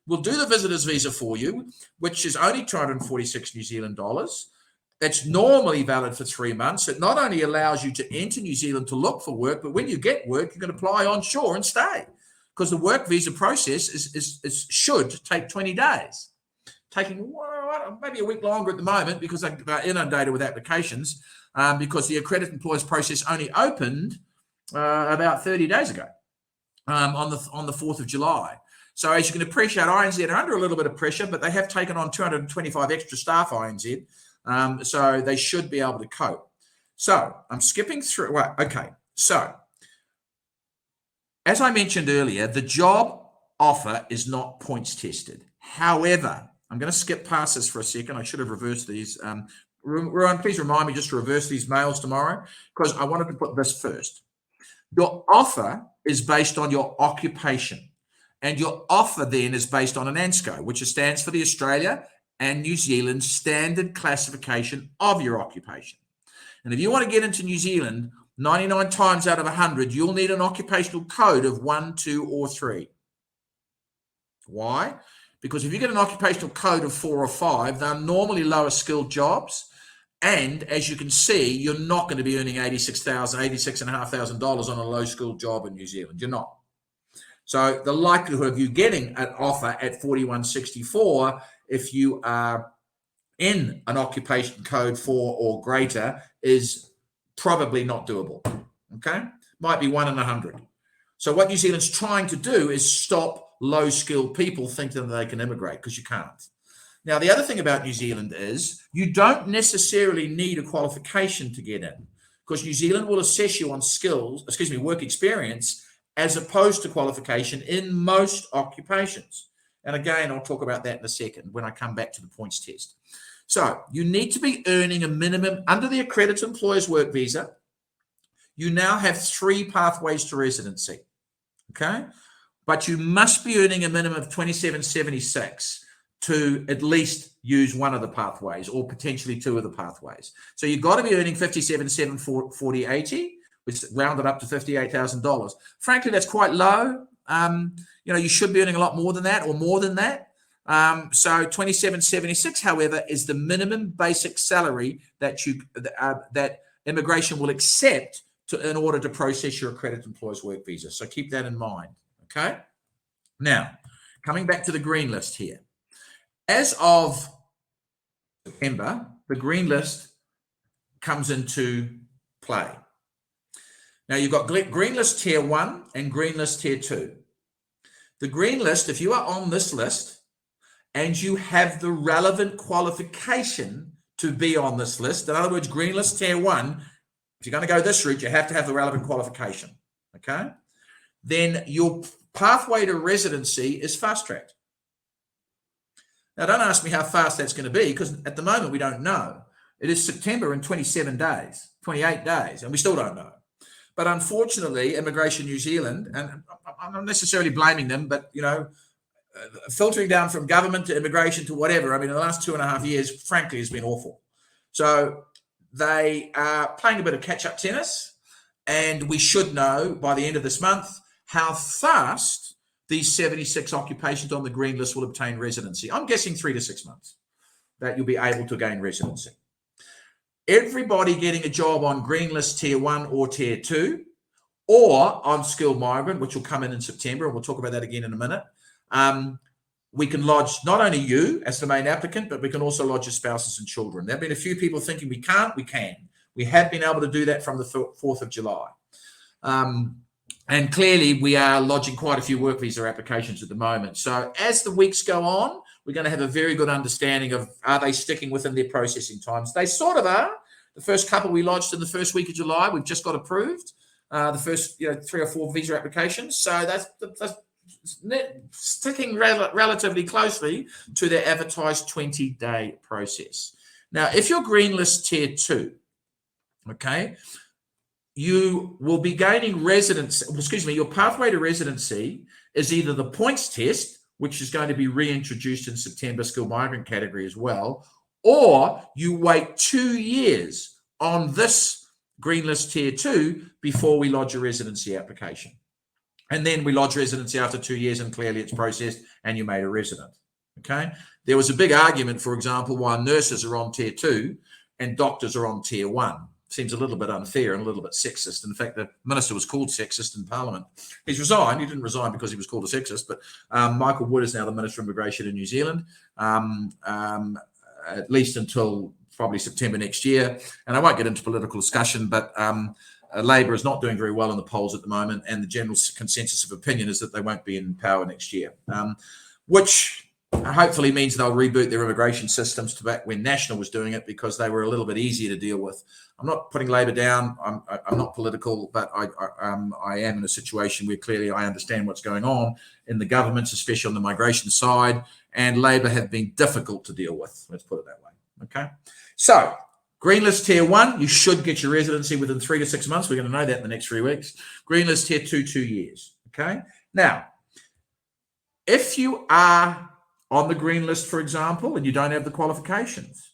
We'll do the visitor's visa for you, which is only 246 New Zealand dollars. That's normally valid for 3 months. It not only allows you to enter New Zealand to look for work, but when you get work, you can apply onshore and stay. Because the work visa process should take 20 days. Taking maybe a week longer at the moment because they're inundated with applications because the accredited employers process only opened about 30 days ago on the 4th of July. So as you can appreciate, INZ are under a little bit of pressure, but they have taken on 225 extra staff, INZ, so they should be able to cope. So I'm skipping through. Well, okay, so as I mentioned earlier, the job offer is not points tested. However, I'm going to skip past this for a second. I should have reversed these. Rowan, please remind me just to reverse these mails tomorrow, because I wanted to put this first. Your offer is based on your occupation, and your offer then is based on an ANSCO, which stands for the Australia and New Zealand Standard Classification of your occupation. And if you want to get into New Zealand, 99 times out of 100, you'll need an occupational code of 1, 2, or 3. Why? Because if you get an occupational code of 4 or 5, they're normally lower skilled jobs. And as you can see, you're not going to be earning $86,500 on a low skilled job in New Zealand. You're not. So the likelihood of you getting an offer at 4164, if you are in an occupation code 4 or greater, is probably not doable. Okay, might be 1 in 100. So what New Zealand's trying to do is stop low skilled people thinking that they can immigrate, because you can't. Now, the other thing about New Zealand is you don't necessarily need a qualification to get in, because New Zealand will assess you on work experience, as opposed to qualification in most occupations. And again, I'll talk about that in a second when I come back to the points test. So you need to be earning a minimum under the accredited employer's work visa. You now have 3 pathways to residency. Okay. But you must be earning a minimum of 2776 to at least use one of the pathways, or potentially 2 of the pathways. So you've got to be earning 57,740.80, which rounded up to $58,000. Frankly, that's quite low. You should be earning a lot more than that, or more than that. So 2776, however, is the minimum basic salary that that immigration will accept in order to process your accredited employer's work visa. So keep that in mind. Okay. Now, coming back to the green list here. As of September, the green list comes into play. Now, you've got green list tier 1 and green list tier 2. The green list, if you are on this list and you have the relevant qualification to be on this list, in other words, green list tier 1, if you're going to go this route, you have to have the relevant qualification. Okay? Then your pathway to residency is fast-tracked. Now, don't ask me how fast that's going to be, because at the moment we don't know. It is September in 27 days, 28 days, and we still don't know. But unfortunately, Immigration New Zealand, and I'm not necessarily blaming them, but, filtering down from government to immigration to whatever, the last 2.5 years, frankly, has been awful. So they are playing a bit of catch-up tennis, and we should know by the end of this month how fast these 76 occupations on the green list will obtain residency. I'm guessing 3 to 6 months that you'll be able to gain residency. Everybody getting a job on green list tier 1 or tier 2, or on skilled migrant, which will come in September, and we'll talk about that again in a minute. We can lodge not only you as the main applicant, but we can also lodge your spouses and children. There have been a few people thinking we can't. We can. We have been able to do that from the 4th of July. And clearly, we are lodging quite a few work visa applications at the moment. So as the weeks go on, we're going to have a very good understanding of, are they sticking within their processing times? They sort of are. The first couple we lodged in the first week of July, we've just got approved. The first 3 or 4 visa applications. So that's sticking relatively closely to their advertised 20-day process. Now, if you're green list tier 2, okay, you will be gaining your pathway to residency is either the points test, which is going to be reintroduced in September, skilled migrant category as well, or you wait 2 years on this green list tier 2 before we lodge a residency application. And then we lodge residency after 2 years, and clearly it's processed and you made a resident. Okay. There was a big argument, for example, why nurses are on tier 2 and doctors are on tier 1. Seems a little bit unfair and a little bit sexist. In fact, the minister was called sexist in Parliament. He's resigned. He didn't resign because he was called a sexist, but Michael Wood is now the Minister of Immigration in New Zealand, at least until probably September next year. And I won't get into political discussion, but Labor is not doing very well in the polls at the moment, and the general consensus of opinion is that they won't be in power next year, which hopefully means they'll reboot their immigration systems to back when National was doing it, because they were a little bit easier to deal with. I'm not putting Labor down. I'm not political, but I am in a situation where clearly I understand what's going on in the governments, especially on the migration side, and Labor have been difficult to deal with. Let's put it that way. Okay. So Green List Tier 1, you should get your residency within 3 to 6 months. We're going to know that in the next 3 weeks. Green List Tier 2, 2 years. Okay. Now, if you are on the green list, for example, and you don't have the qualifications,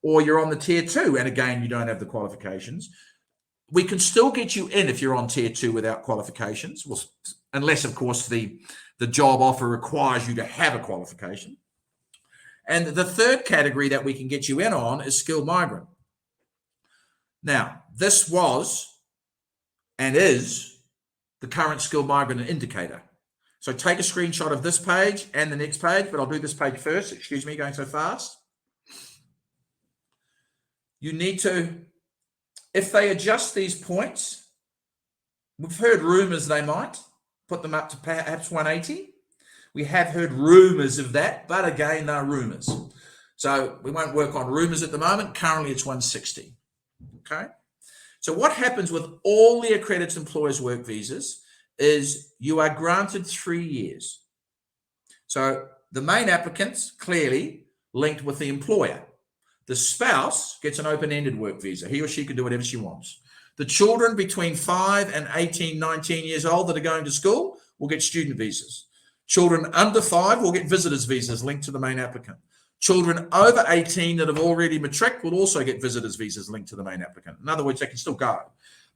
or you're on the tier 2, and again, you don't have the qualifications, we can still get you in if you're on tier 2 without qualifications, well, unless, of course, the job offer requires you to have a qualification. And the third category that we can get you in on is skilled migrant. Now, this was and is the current skilled migrant indicator. So take a screenshot of this page and the next page, but I'll do this page first. Excuse me, going so fast. You need to, if they adjust these points, we've heard rumors they might put them up to perhaps 180. We have heard rumors of that, but again, they're rumors. So we won't work on rumors at the moment. Currently, it's 160. Okay. So what happens with all the accredited employers' work visas is you are granted 3 years. So the main applicant's clearly linked with the employer. The spouse gets an open-ended work visa. He or she can do whatever she wants. The children between 5 and 18, 19 years old that are going to school will get student visas. Children under 5 will get visitors visas linked to the main applicant. Children over 18 that have already matriculed will also get visitors visas linked to the main applicant. In other words, they can still go.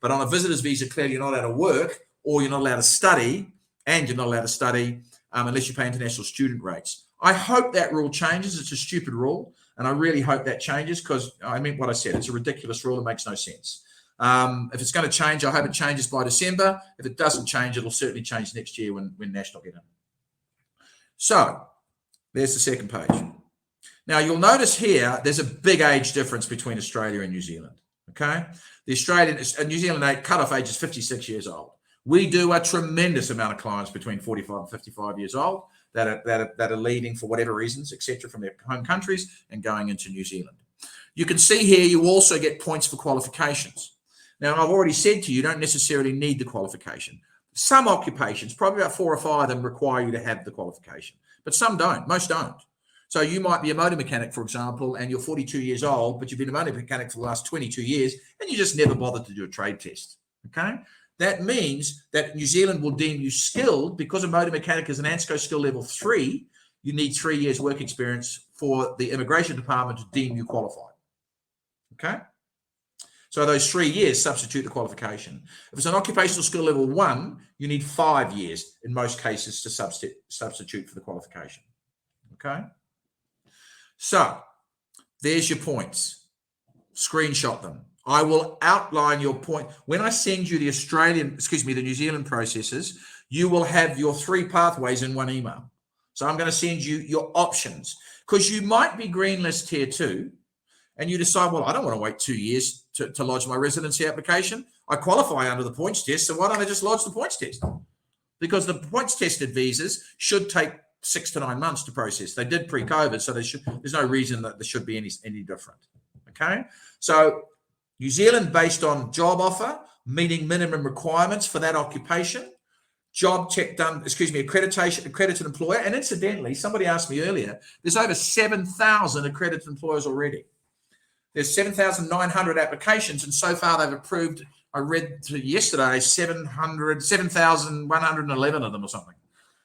But on a visitors visa, clearly you're not allowed to work, or you're not allowed to study, and you're not allowed to study unless you pay international student rates. I hope that rule changes. It's a stupid rule, and I really hope that changes, because I meant what I said. It's a ridiculous rule. It makes no sense. If it's going to change, I hope it changes by December. If it doesn't change, it'll certainly change next year when National get in. So there's the second page. Now, you'll notice here there's a big age difference between Australia and New Zealand. Okay, the Australian and New Zealand cutoff age is 56 years old. We do a tremendous amount of clients between 45 and 55 years old that are leaving for whatever reasons, etc., from their home countries and going into New Zealand. You can see here you also get points for qualifications. Now, I've already said to you, you don't necessarily need the qualification. Some occupations, probably about 4 or 5 of them, require you to have the qualification, but some don't. Most don't. So you might be a motor mechanic, for example, and you're 42 years old, but you've been a motor mechanic for the last 22 years, and you just never bothered to do a trade test. Okay? That means that New Zealand will deem you skilled because a motor mechanic is an ANSCO skill level 3. You need 3 years work experience for the immigration department to deem you qualified. Okay? So those 3 years substitute the qualification. If it's an occupational skill level 1, you need 5 years in most cases to substitute for the qualification. Okay? So there's your points. Screenshot them. I will outline your point. When I send you the New Zealand processes, you will have your 3 pathways in one email. So I'm going to send you your options, because you might be green list tier 2 and you decide, well, I don't want to wait 2 years to lodge my residency application. I qualify under the points test, so why don't I just lodge the points test? Because the points tested visas should take 6 to 9 months to process. They did pre-COVID, so there's no reason that there should be any different. Okay, so New Zealand based on job offer, meeting minimum requirements for that occupation, job check done, accreditation, accredited employer. And incidentally, somebody asked me earlier, there's over 7,000 accredited employers already. There's 7,900 applications, and so far they've approved, I read yesterday, 7,111 of them or something.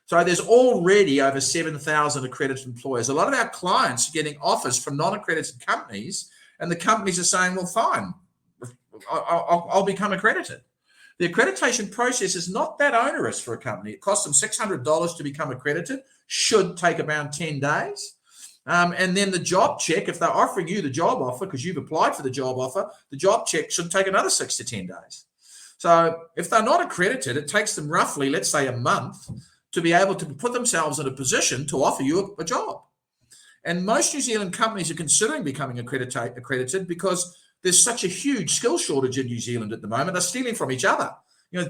So there's already over 7,000 accredited employers. A lot of our clients are getting offers from non-accredited companies, and the companies are saying, well, fine, I'll become accredited. The accreditation process is not that onerous for a company. It costs them $600 to become accredited, should take around 10 days. And then the job check, if they're offering you the job offer because you've applied for the job offer, the job check should take another 6 to 10 days. So if they're not accredited, it takes them roughly, let's say, a month to be able to put themselves in a position to offer you a job. And most New Zealand companies are considering becoming accredited because there's such a huge skill shortage in New Zealand at the moment. They're stealing from each other.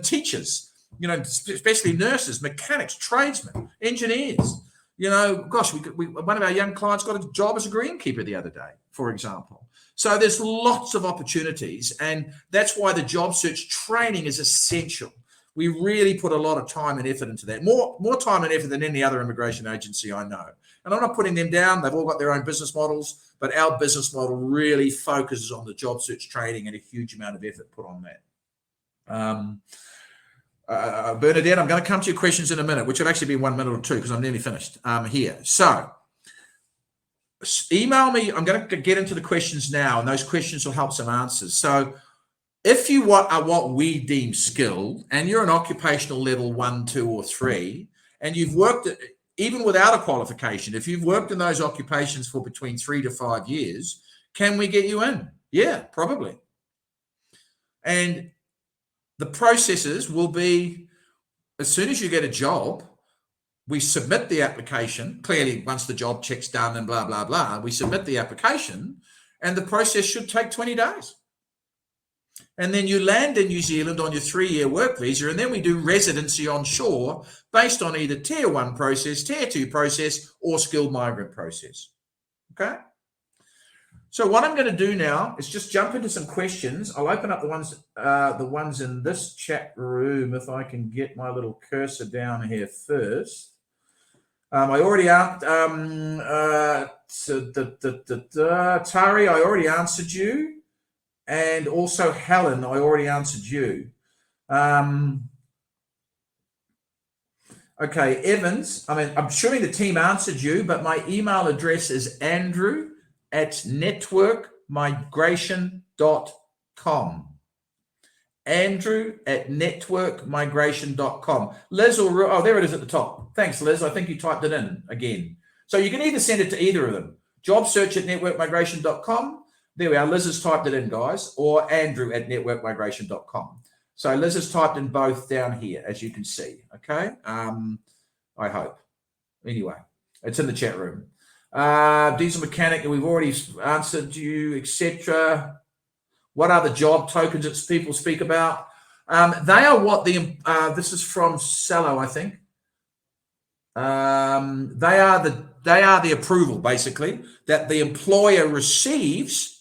Teachers, especially nurses, mechanics, tradesmen, engineers. Gosh, one of our young clients got a job as a greenkeeper the other day, for example. So there's lots of opportunities, and that's why the job search training is essential. We really put a lot of time and effort into that, more time and effort than any other immigration agency I know. And I'm not putting them down. They've all got their own business models, but our business model really focuses on the job search training and a huge amount of effort put on that. Bernadette, I'm going to come to your questions in a minute, which will actually be 1 minute or two because I'm nearly finished here. So email me. I'm going to get into the questions now, and those questions will help some answers. So if you are what we deem skilled, and you're an occupational level 1, 2, or 3, and you've worked even without a qualification, if you've worked in those occupations for between 3 to 5 years, can we get you in? Yeah, probably. And the processes will be, as soon as you get a job, we submit the application. Clearly, once the job check's done and blah, blah, blah, we submit the application, and the process should take 20 days. And then you land in New Zealand on your 3-year work visa, and then we do residency on shore based on either Tier 1 process, Tier 2 process, or skilled migrant process. Okay? So what I'm going to do now is just jump into some questions. I'll open up the ones in this chat room if I can get my little cursor down here first. I already asked Tari, I already answered you. And also Helen, I already answered you. Okay, Evans, I'm assuming the team answered you, but my email address is andrew@networkmigration.com. andrew@networkmigration.com. Liz, oh, there it is at the top. Thanks, Liz. I think you typed it in again. So you can either send it to either of them. Jobsearch@networkmigration.com. There we are. Liz has typed it in, guys, or andrew@networkmigration.com. So Liz has typed in both down here, as you can see. Okay. I hope. Anyway, it's in the chat room. Diesel mechanic, we've already answered you, etc. What are the job tokens that people speak about? They are what this is from Cello, I think. They are the approval, basically, that the employer receives.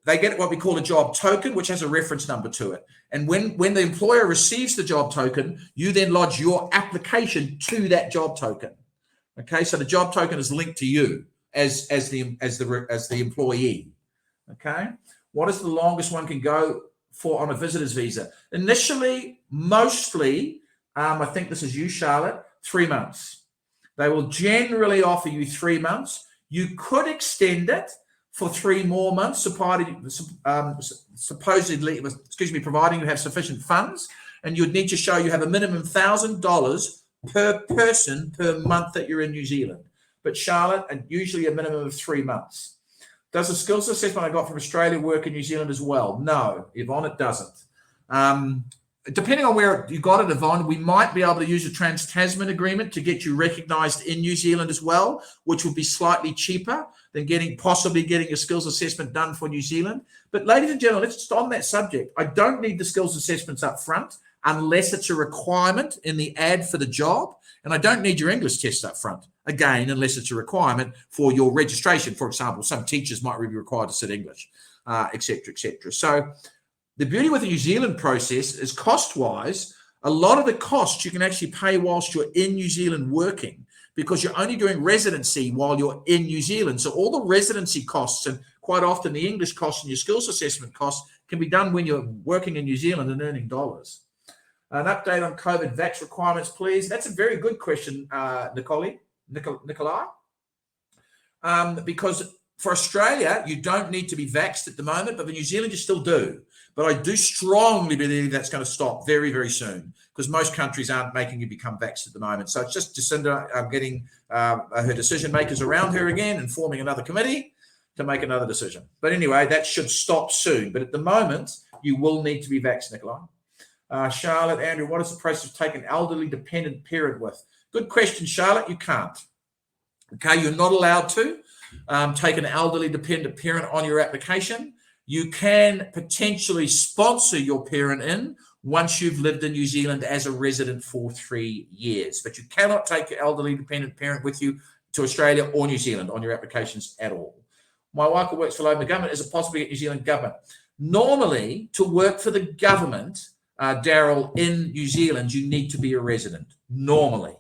They get what we call a job token, which has a reference number to it. And when the employer receives the job token, you then lodge your application to that job token. Okay, so the job token is linked to you as the employee. Okay, what is the longest one can go for on a visitor's visa? Initially, mostly, I think this is you, Charlotte, 3 months. They will generally offer you 3 months. You could extend it for 3 more months, providing you have sufficient funds, and you'd need to show you have a minimum $1,000 per person per month that you're in New Zealand. But Charlotte, and usually a minimum of 3 months. Does the skills assessment I got from Australia work in New Zealand as well? No, Yvonne, it doesn't. Depending on where you got it, Yvonne, we might be able to use a Trans-Tasman agreement to get you recognised in New Zealand as well, which would be slightly cheaper than possibly getting a skills assessment done for New Zealand. But ladies and gentlemen, let's just on that subject. I don't need the skills assessments up front unless it's a requirement in the ad for the job. And I don't need your English test up front, again, unless it's a requirement for your registration. For example, some teachers might be required to sit English, et cetera, et cetera. So the beauty with the New Zealand process is cost-wise, a lot of the costs you can actually pay whilst you're in New Zealand working, because you're only doing residency while you're in New Zealand. So all the residency costs and quite often the English costs and your skills assessment costs can be done when you're working in New Zealand and earning dollars. An update on COVID vax requirements, please. That's a very good question, Nikolai. Because for Australia, you don't need to be vaxxed at the moment, but for New Zealand, you still do. But I do strongly believe that's going to stop very, very soon, because most countries aren't making you become vaxxed at the moment. So it's just Jacinda getting her decision makers around her again and forming another committee to make another decision. But anyway, that should stop soon. But at the moment, you will need to be vaxxed, Nikolai. Charlotte, Andrew, what is the process of taking an elderly dependent parent with? Good question, Charlotte. You can't. Okay, you're not allowed to take an elderly dependent parent on your application. You can potentially sponsor your parent in, once you've lived in New Zealand as a resident for 3 years. But you cannot take your elderly dependent parent with you to Australia or New Zealand on your applications at all. My wife works for local government. Is it possible to get New Zealand government? Normally, to work for the government, Daryl, in New Zealand, you need to be a resident. Normally,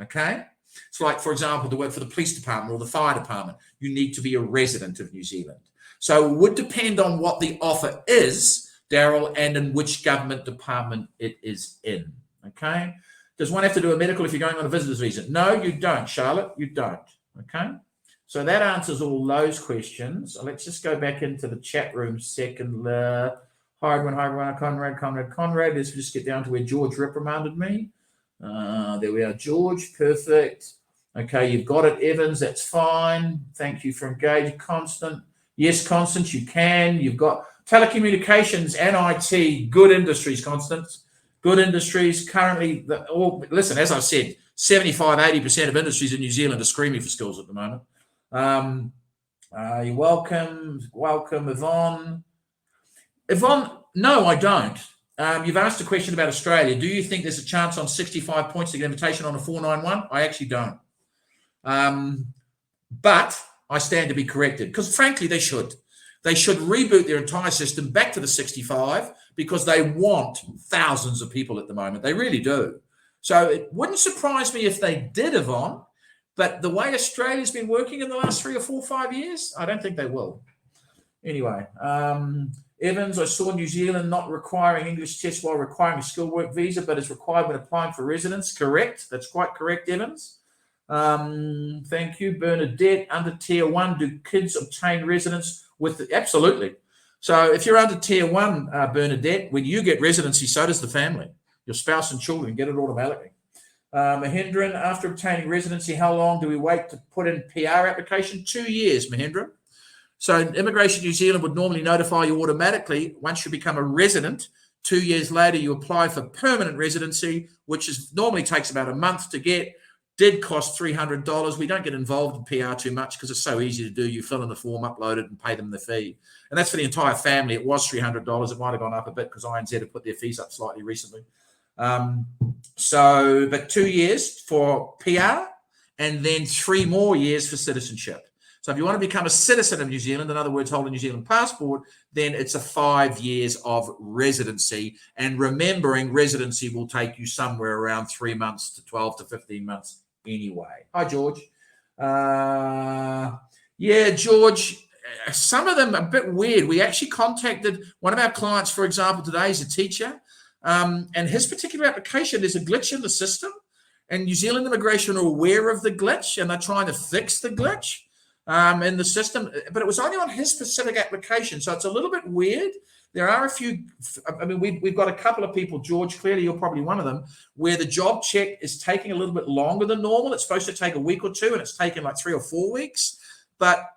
okay? It's like, for example, to work for the police department or the fire department, you need to be a resident of New Zealand. So it would depend on what the offer is, Daryl, and in which government department it is in, okay? Does one have to do a medical if you're going on a visitor's visa? No, you don't, Charlotte, you don't, okay? So that answers all those questions. Let's just go back into the chat room second. Hi everyone, Conrad. Let's just get down to where George reprimanded me. There we are, George, perfect. Okay, you've got it, Evans, that's fine. Thank you for engaging. Constant, yes, Constance, you can. You've got telecommunications and IT, good industries, Constance. Good industries. Currently, listen, as I've said, 75, 80% of industries in New Zealand are screaming for skills at the moment. You're welcome. Welcome, Yvonne. Yvonne, no, I don't. You've asked a question about Australia. Do you think there's a chance on 65 points to get an invitation on a 491? I actually don't. But I stand to be corrected because, frankly, they should. They should reboot their entire system back to the 65 because they want thousands of people at the moment. They really do. So it wouldn't surprise me if they did, Yvonne, but the way Australia's been working in the last 3 or 4 or 5 years, I don't think they will. Anyway, Evans, I saw New Zealand not requiring English tests while requiring a skilled work visa, but it's required when applying for residence. Correct. That's quite correct, Evans. Thank you. Bernadette, under tier 1, do kids obtain residence with absolutely. So if you're under tier 1, Bernadette, when you get residency, so does the family. Your spouse and children get it automatically. Mahendran, after obtaining residency, how long do we wait to put in PR application? 2 years, Mahendran. So Immigration New Zealand would normally notify you automatically once you become a resident. 2 years later, you apply for permanent residency, which normally takes about a month to get. Did cost $300. We don't get involved in PR too much because it's so easy to do. You fill in the form, upload it, and pay them the fee. And that's for the entire family. It was $300. It might have gone up a bit because INZ have put their fees up slightly recently. But 2 years for PR and then 3 more years for citizenship. So if you want to become a citizen of New Zealand, in other words, hold a New Zealand passport, then it's a 5 years of residency. And remembering residency will take you somewhere around 3 months to 12 to 15 months anyway. Hi, George. Yeah, George, some of them are a bit weird. We actually contacted one of our clients, for example, today is a teacher. And his particular application, there's a glitch in the system. And New Zealand Immigration are aware of the glitch and they're trying to fix the glitch in the system, but it was only on his specific application. So it's a little bit weird. There are a few, I mean, we've got a couple of people, George, clearly you're probably one of them, where the job check is taking a little bit longer than normal. It's supposed to take a week or 2 and it's taken like 3 or 4 weeks, but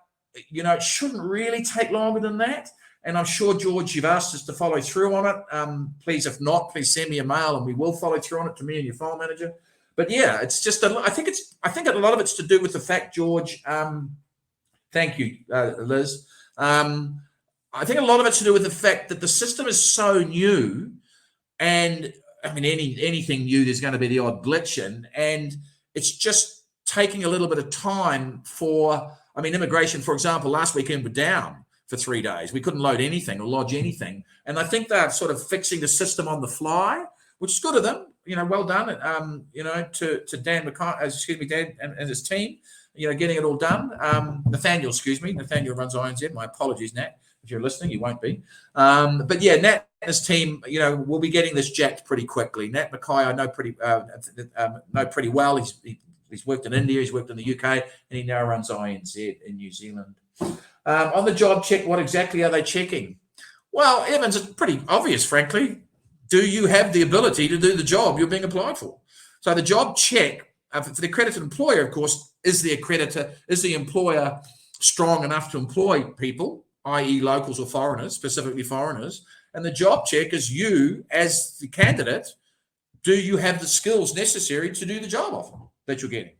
you know, it shouldn't really take longer than that. And I'm sure, George, you've asked us to follow through on it. Please, if not, please send me a mail and we will follow through on it to me and your file manager. But yeah, it's just, I think a lot of it's to do with the fact, George, thank you, Liz. I think a lot of it's to do with the fact that the system is so new, and I mean, anything new, there's going to be the odd glitch in, and it's just taking a little bit of time for, I mean, immigration, for example, last weekend were down for 3 days. We couldn't load anything or lodge anything. And I think they're sort of fixing the system on the fly, which is good of them. You know, well done, you know, to Dan McCarthy, Dan and his team, you know, getting it all done. Nathaniel runs INZ. My apologies, Nat. If you're listening, you won't be. But yeah, Nat and his team, you know, will be getting this jacked pretty quickly. Nat Mackay, I know pretty well. He's worked in India, he's worked in the UK, and he now runs INZ in New Zealand. On the job check, what exactly are they checking? Well, Evans, it's pretty obvious, frankly. Do you have the ability to do the job you're being applied for? So the job check for the accredited employer, of course, is the employer strong enough to employ people, i.e. locals or foreigners, specifically foreigners? And the job check is you, as the candidate, do you have the skills necessary to do the job offer that you're getting?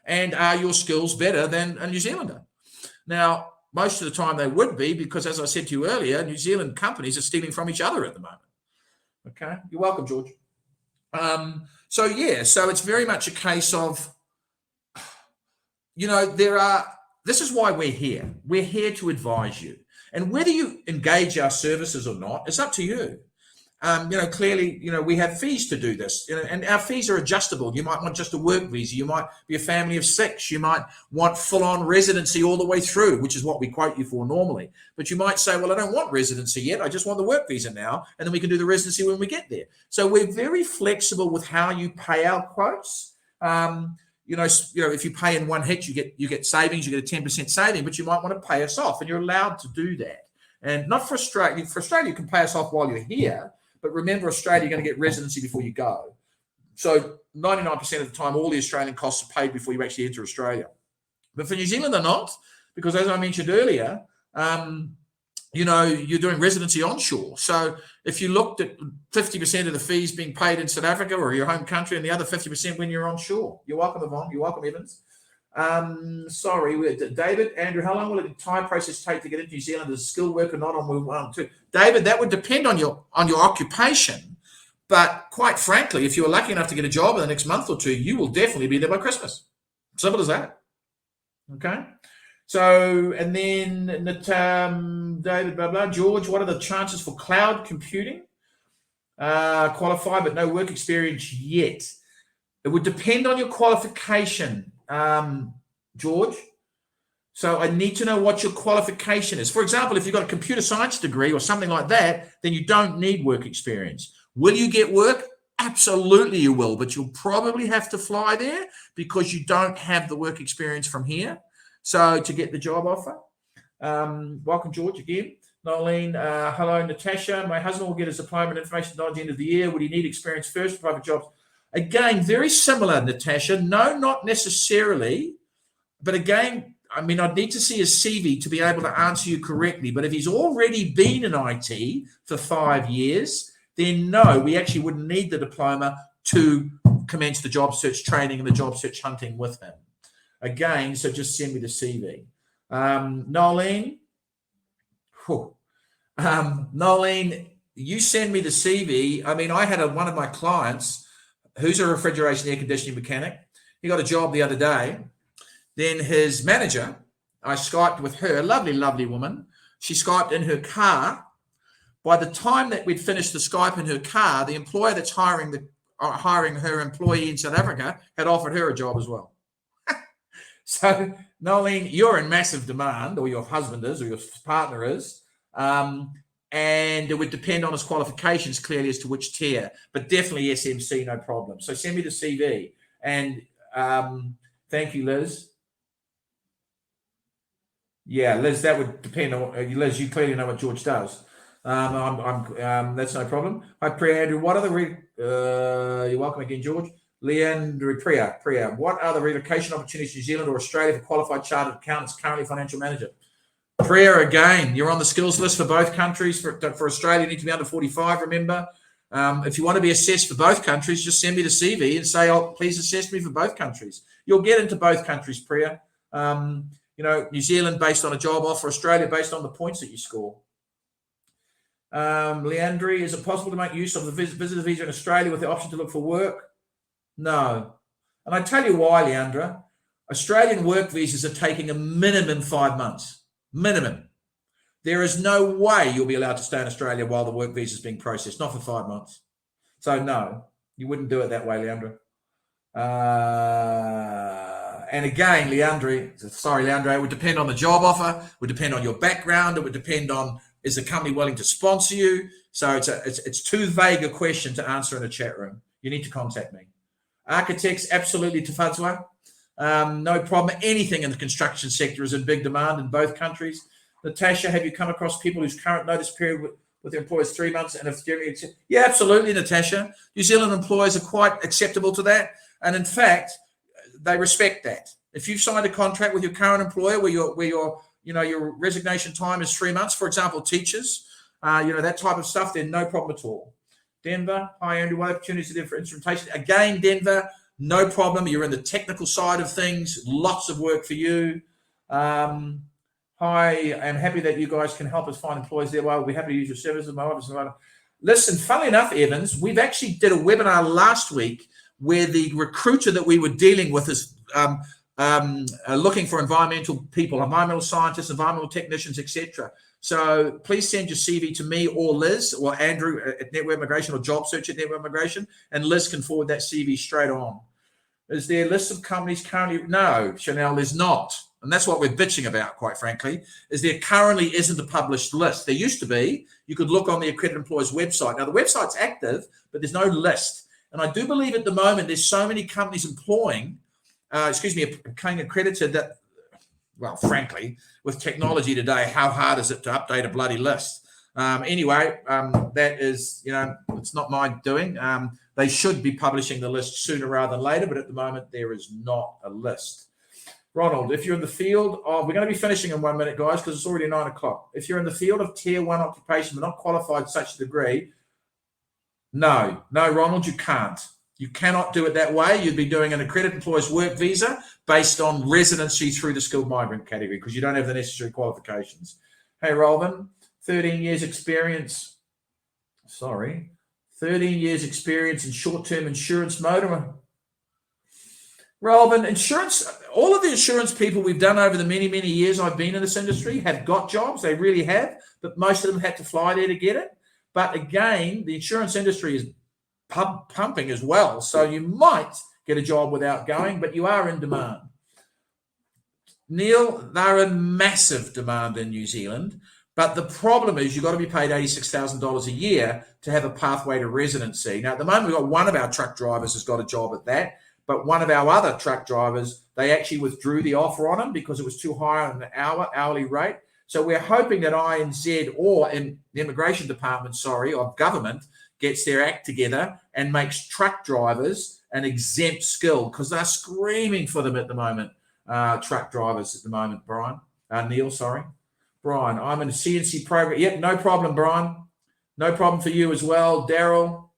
And are your skills better than a New Zealander? Now, most of the time they would be, because as I said to you earlier, New Zealand companies are stealing from each other at the moment. Okay, you're welcome, George. So it's very much a case of, this is why we're here. We're here to advise you. And whether you engage our services or not, it's up to you. Clearly, we have fees to do this, and our fees are adjustable. You might want just a work visa. You might be a family of 6. You might want full-on residency all the way through, which is what we quote you for normally. But you might say, well, I don't want residency yet. I just want the work visa now, and then we can do the residency when we get there. So we're very flexible with how you pay our quotes. If you pay in one hit, you get savings. You get a 10% saving, but you might want to pay us off, and you're allowed to do that. And not for Australia. For Australia, you can pay us off while you're here. But remember, Australia, you're going to get residency before you go. So 99% of the time, all the Australian costs are paid before you actually enter Australia. But for New Zealand, they're not, because as I mentioned earlier, you're doing residency onshore. So if you looked at 50% of the fees being paid in South Africa or your home country, and the other 50% when you're onshore. You're welcome, Yvonne. You're welcome, Evans. David, Andrew, how long will the entire process take to get into New Zealand as a skilled worker, not on move 1 2? David, that would depend on your occupation. But quite frankly, if you were lucky enough to get a job in the next month or 2, you will definitely be there by Christmas. Simple as that. Okay. So, and then David, blah, blah. George, what are the chances for cloud computing? Qualify, but no work experience yet. It would depend on your qualification, George. So I need to know what your qualification is. For example, if you've got a computer science degree or something like that, then you don't need work experience. Will you get work? Absolutely you will, but you'll probably have to fly there because you don't have the work experience from here. So to get the job offer. Welcome, George, again. Nolene, hello, Natasha. My husband will get his diploma in information technology at the end of the year. Would he need experience first for private jobs? Again, very similar, Natasha. No, not necessarily. But again, I'd need to see his CV to be able to answer you correctly. But if he's already been in IT for 5 years, then no, we actually wouldn't need the diploma to commence the job search training and the job search hunting with him. Again, so just send me the CV. Nolene, you send me the CV. I had one of my clients who's a refrigeration air conditioning mechanic. He got a job the other day. Then his manager, I Skyped with her, lovely, lovely woman. She Skyped in her car. By the time that we'd finished the Skype in her car, the employer that's hiring her employee in South Africa had offered her a job as well. So, Nolene, you're in massive demand, or your husband is, or your partner is. And it would depend on his qualifications clearly as to which tier, but definitely SMC, no problem. So send me the CV. And thank you, Liz. Yeah, Liz, that would depend on Liz. You clearly know what George does. That's no problem. Hi, Priya, Andrew. What are you're welcome again, George. Leandro, Priya. What are the relocation opportunities in New Zealand or Australia for qualified chartered accountants, currently financial manager? Priya, again, you're on the skills list for both countries. For Australia, you need to be under 45, remember. If you want to be assessed for both countries, just send me the CV and say, oh, please assess me for both countries. You'll get into both countries, Priya. New Zealand based on a job offer, Australia based on the points that you score. Leandri, is it possible to make use of the visitor visa in Australia with the option to look for work? No. And I tell you why, Leandra. Australian work visas are taking a minimum 5 months. Minimum. There is no way you'll be allowed to stay in Australia while the work visa is being processed, not for 5 months. So no, you wouldn't do it that way, Leandra. And again, Leandra, it would depend on the job offer, it would depend on your background, it would depend on, is the company willing to sponsor you? So it's too vague a question to answer in a chat room. You need to contact me. Architects, absolutely, Tafadzwa. No problem. Anything in the construction sector is in big demand in both countries. Natasha, have you come across people whose current notice period with their employers 3 months? And yeah, absolutely, Natasha. New Zealand employers are quite acceptable to that. And in fact, they respect that. If you've signed a contract with your current employer where your resignation time is 3 months, for example, teachers, that type of stuff, then no problem at all. Denver, hi Andrew, what opportunities are there for instrumentation? Again, Denver, no problem. You're in the technical side of things, lots of work for you. Hi, I'm happy that you guys can help us find employees there. Well, we'll be happy to use your services. My office. Listen, funnily enough, Evans, we've actually did a webinar last week where the recruiter that we were dealing with is looking for environmental people, environmental scientists, environmental technicians, etc. So please send your CV to me or Liz or Andrew at Network Migration or Job Search at Network Migration, and Liz can forward that CV straight on. Is there a list of companies currently? No, Chanel, there's not. And that's what we're bitching about, quite frankly, is there currently isn't a published list. There used to be. You could look on the Accredited Employers website. Now, the website's active, but there's no list. And I do believe at the moment there's so many companies becoming accredited that, well, frankly, with technology today, how hard is it to update a bloody list? That is, it's not my doing. They should be publishing the list sooner rather than later, but at the moment there is not a list. Ronald, if you're in the field of, we're going to be finishing in 1 minute, guys, because it's already 9 o'clock. If you're in the field of tier 1 occupation but not qualified to such a degree, no, Ronald, you can't. You cannot do it that way. You'd be doing an accredited employer's work visa based on residency through the skilled migrant category because you don't have the necessary qualifications. Hey, Rolvin, 13 years experience. 13 years experience in short-term insurance mode. Relevant insurance, all of the insurance people we've done over the many, many years I've been in this industry have got jobs. They really have, but most of them had to fly there to get it. But again, the insurance industry is pumping as well. So you might get a job without going, but you are in demand. Neil, they're in massive demand in New Zealand. But the problem is you've got to be paid $86,000 a year to have a pathway to residency. Now, at the moment, we've got one of our truck drivers has got a job at that. But one of our other truck drivers, they actually withdrew the offer on him because it was too high on the hourly rate. So we're hoping that INZ or in the immigration department, of government, gets their act together and makes truck drivers an exempt skill because they're screaming for them at the moment, truck drivers at the moment, Neil, Brian, I'm in a CNC program. Yep, no problem, Brian. No problem for you as well, Daryl.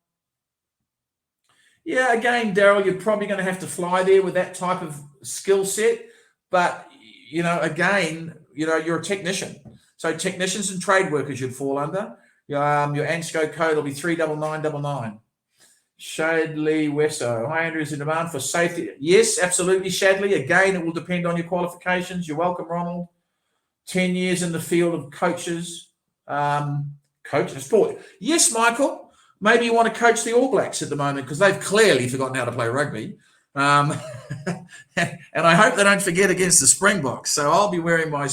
Yeah, again, Daryl, you're probably going to have to fly there with that type of skill set. But, you're a technician. So technicians and trade workers you'd fall under. Your ANSCO code will be 39999. Shadley Wesso. Hi, Andrew, is in demand for safety? Yes, absolutely, Shadley. Again, it will depend on your qualifications. You're welcome, Ronald. 10 years in the field of coaches. Sport. Yes, Michael. Maybe you want to coach the All Blacks at the moment because they've clearly forgotten how to play rugby. And I hope they don't forget against the Springboks. So I'll be wearing my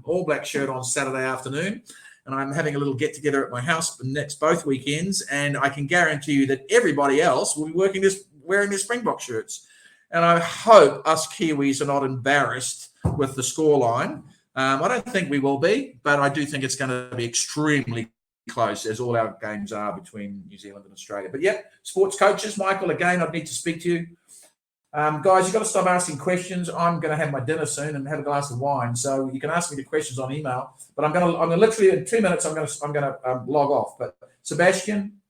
All Black shirt on Saturday afternoon. And I'm having a little get-together at my house both weekends. And I can guarantee you that everybody else will be wearing their Springbok shirts. And I hope us Kiwis are not embarrassed with the scoreline. I don't think we will be, but I do think it's going to be extremely close, as all our games are between New Zealand and Australia. But yeah, sports coaches, Michael, again, I'd need to speak to you. Guys, you've got to stop asking questions. I'm going to have my dinner soon and have a glass of wine, so you can ask me the questions on email. But I'm going to literally in 2 minutes I'm going to log off. But Sebastian,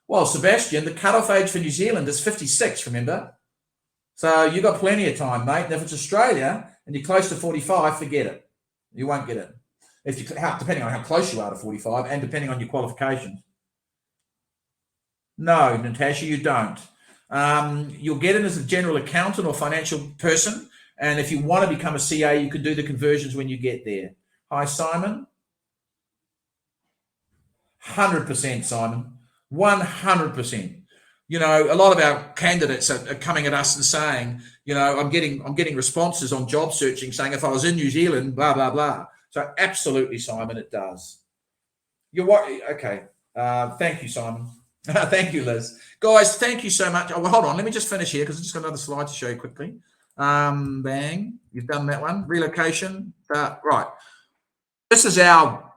the cutoff age for New Zealand is 56. Remember, so you've got plenty of time, mate. And if it's Australia and you're close to 45, forget it. You won't get it. Depending on how close you are to 45 and depending on your qualifications. No, Natasha, you don't. You'll get in as a general accountant or financial person. And if you want to become a CA, you can do the conversions when you get there. Hi, Simon. 100%, Simon. 100%. A lot of our candidates are coming at us and saying, I'm getting responses on job searching saying if I was in New Zealand, blah, blah, blah. So absolutely, Simon, it does. Okay. Thank you, Simon. Thank you, Liz. Guys, thank you so much. Oh, well, hold on. Let me just finish here because I've just got another slide to show you quickly. Bang. You've done that one. Relocation. Right. This is our,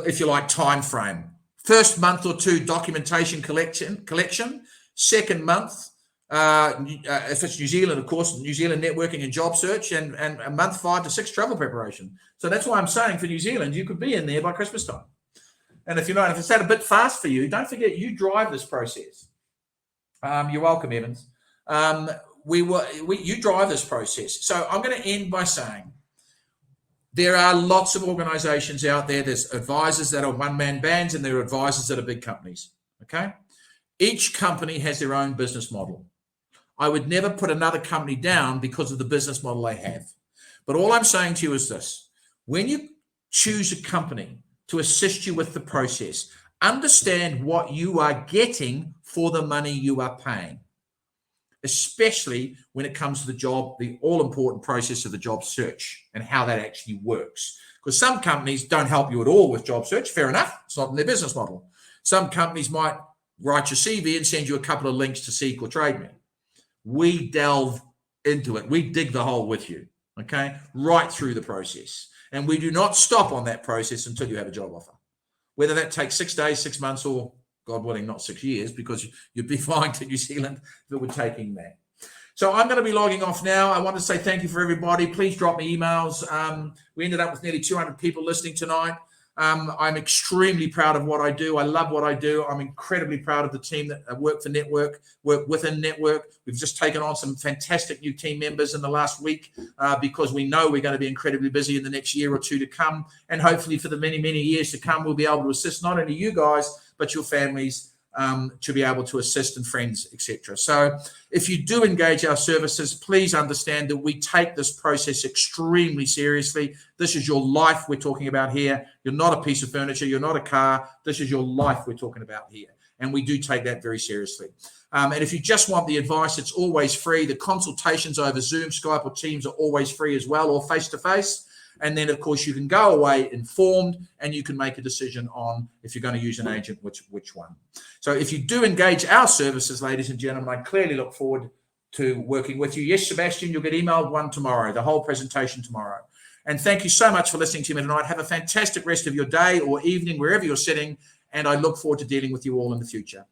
if you like, time frame. First month or two, documentation collection. Second month, if it's New Zealand, of course, New Zealand networking and job search, and a month 5 to 6 travel preparation. So that's why I'm saying for New Zealand, you could be in there by Christmas time. And if it's that a bit fast for you, don't forget you drive this process. You're welcome, Evans. You drive this process. So I'm going to end by saying There are lots of organizations out there. There's advisors that are one-man bands, and there are advisors that are big companies, okay? Each company has their own business model. I would never put another company down because of the business model they have. But all I'm saying to you is this. When you choose a company to assist you with the process, understand what you are getting for the money you are paying, especially when it comes to the job, the all-important process of the job search and how that actually works. Because some companies don't help you at all with job search. Fair enough. It's not in their business model. Some companies might write your CV and send you a couple of links to Seek or Trade Me. We delve into it. We dig the hole with you, okay, right through the process. And we do not stop on that process until you have a job offer. Whether that takes 6 days, 6 months, or God willing, not 6 years, because you'd be flying to New Zealand if it were taking that. So I'm going to be logging off now. I want to say thank you for everybody. Please drop me emails. We ended up with nearly 200 people listening tonight. I'm extremely proud of what I do. I love what I do. I'm incredibly proud of the team that work for Network, work within Network. We've just taken on some fantastic new team members in the last week because we know we're going to be incredibly busy in the next year or two to come. And hopefully for the many, many years to come, we'll be able to assist not only you guys, but your families to be able to assist and friends, etc. So if you do engage our services, please understand that we take this process extremely seriously. This is your life we're talking about here. You're not a piece of furniture. You're not a car. This is your life we're talking about here. And we do take that very seriously. And if you just want the advice, it's always free. The consultations over Zoom, Skype, or Teams are always free as well, or face-to-face. And then, of course, you can go away informed and you can make a decision on if you're going to use an agent, which one. So if you do engage our services, ladies and gentlemen, I clearly look forward to working with you. Yes, Sebastian, you'll get emailed one tomorrow, the whole presentation tomorrow. And thank you so much for listening to me tonight. Have a fantastic rest of your day or evening, wherever you're sitting. And I look forward to dealing with you all in the future.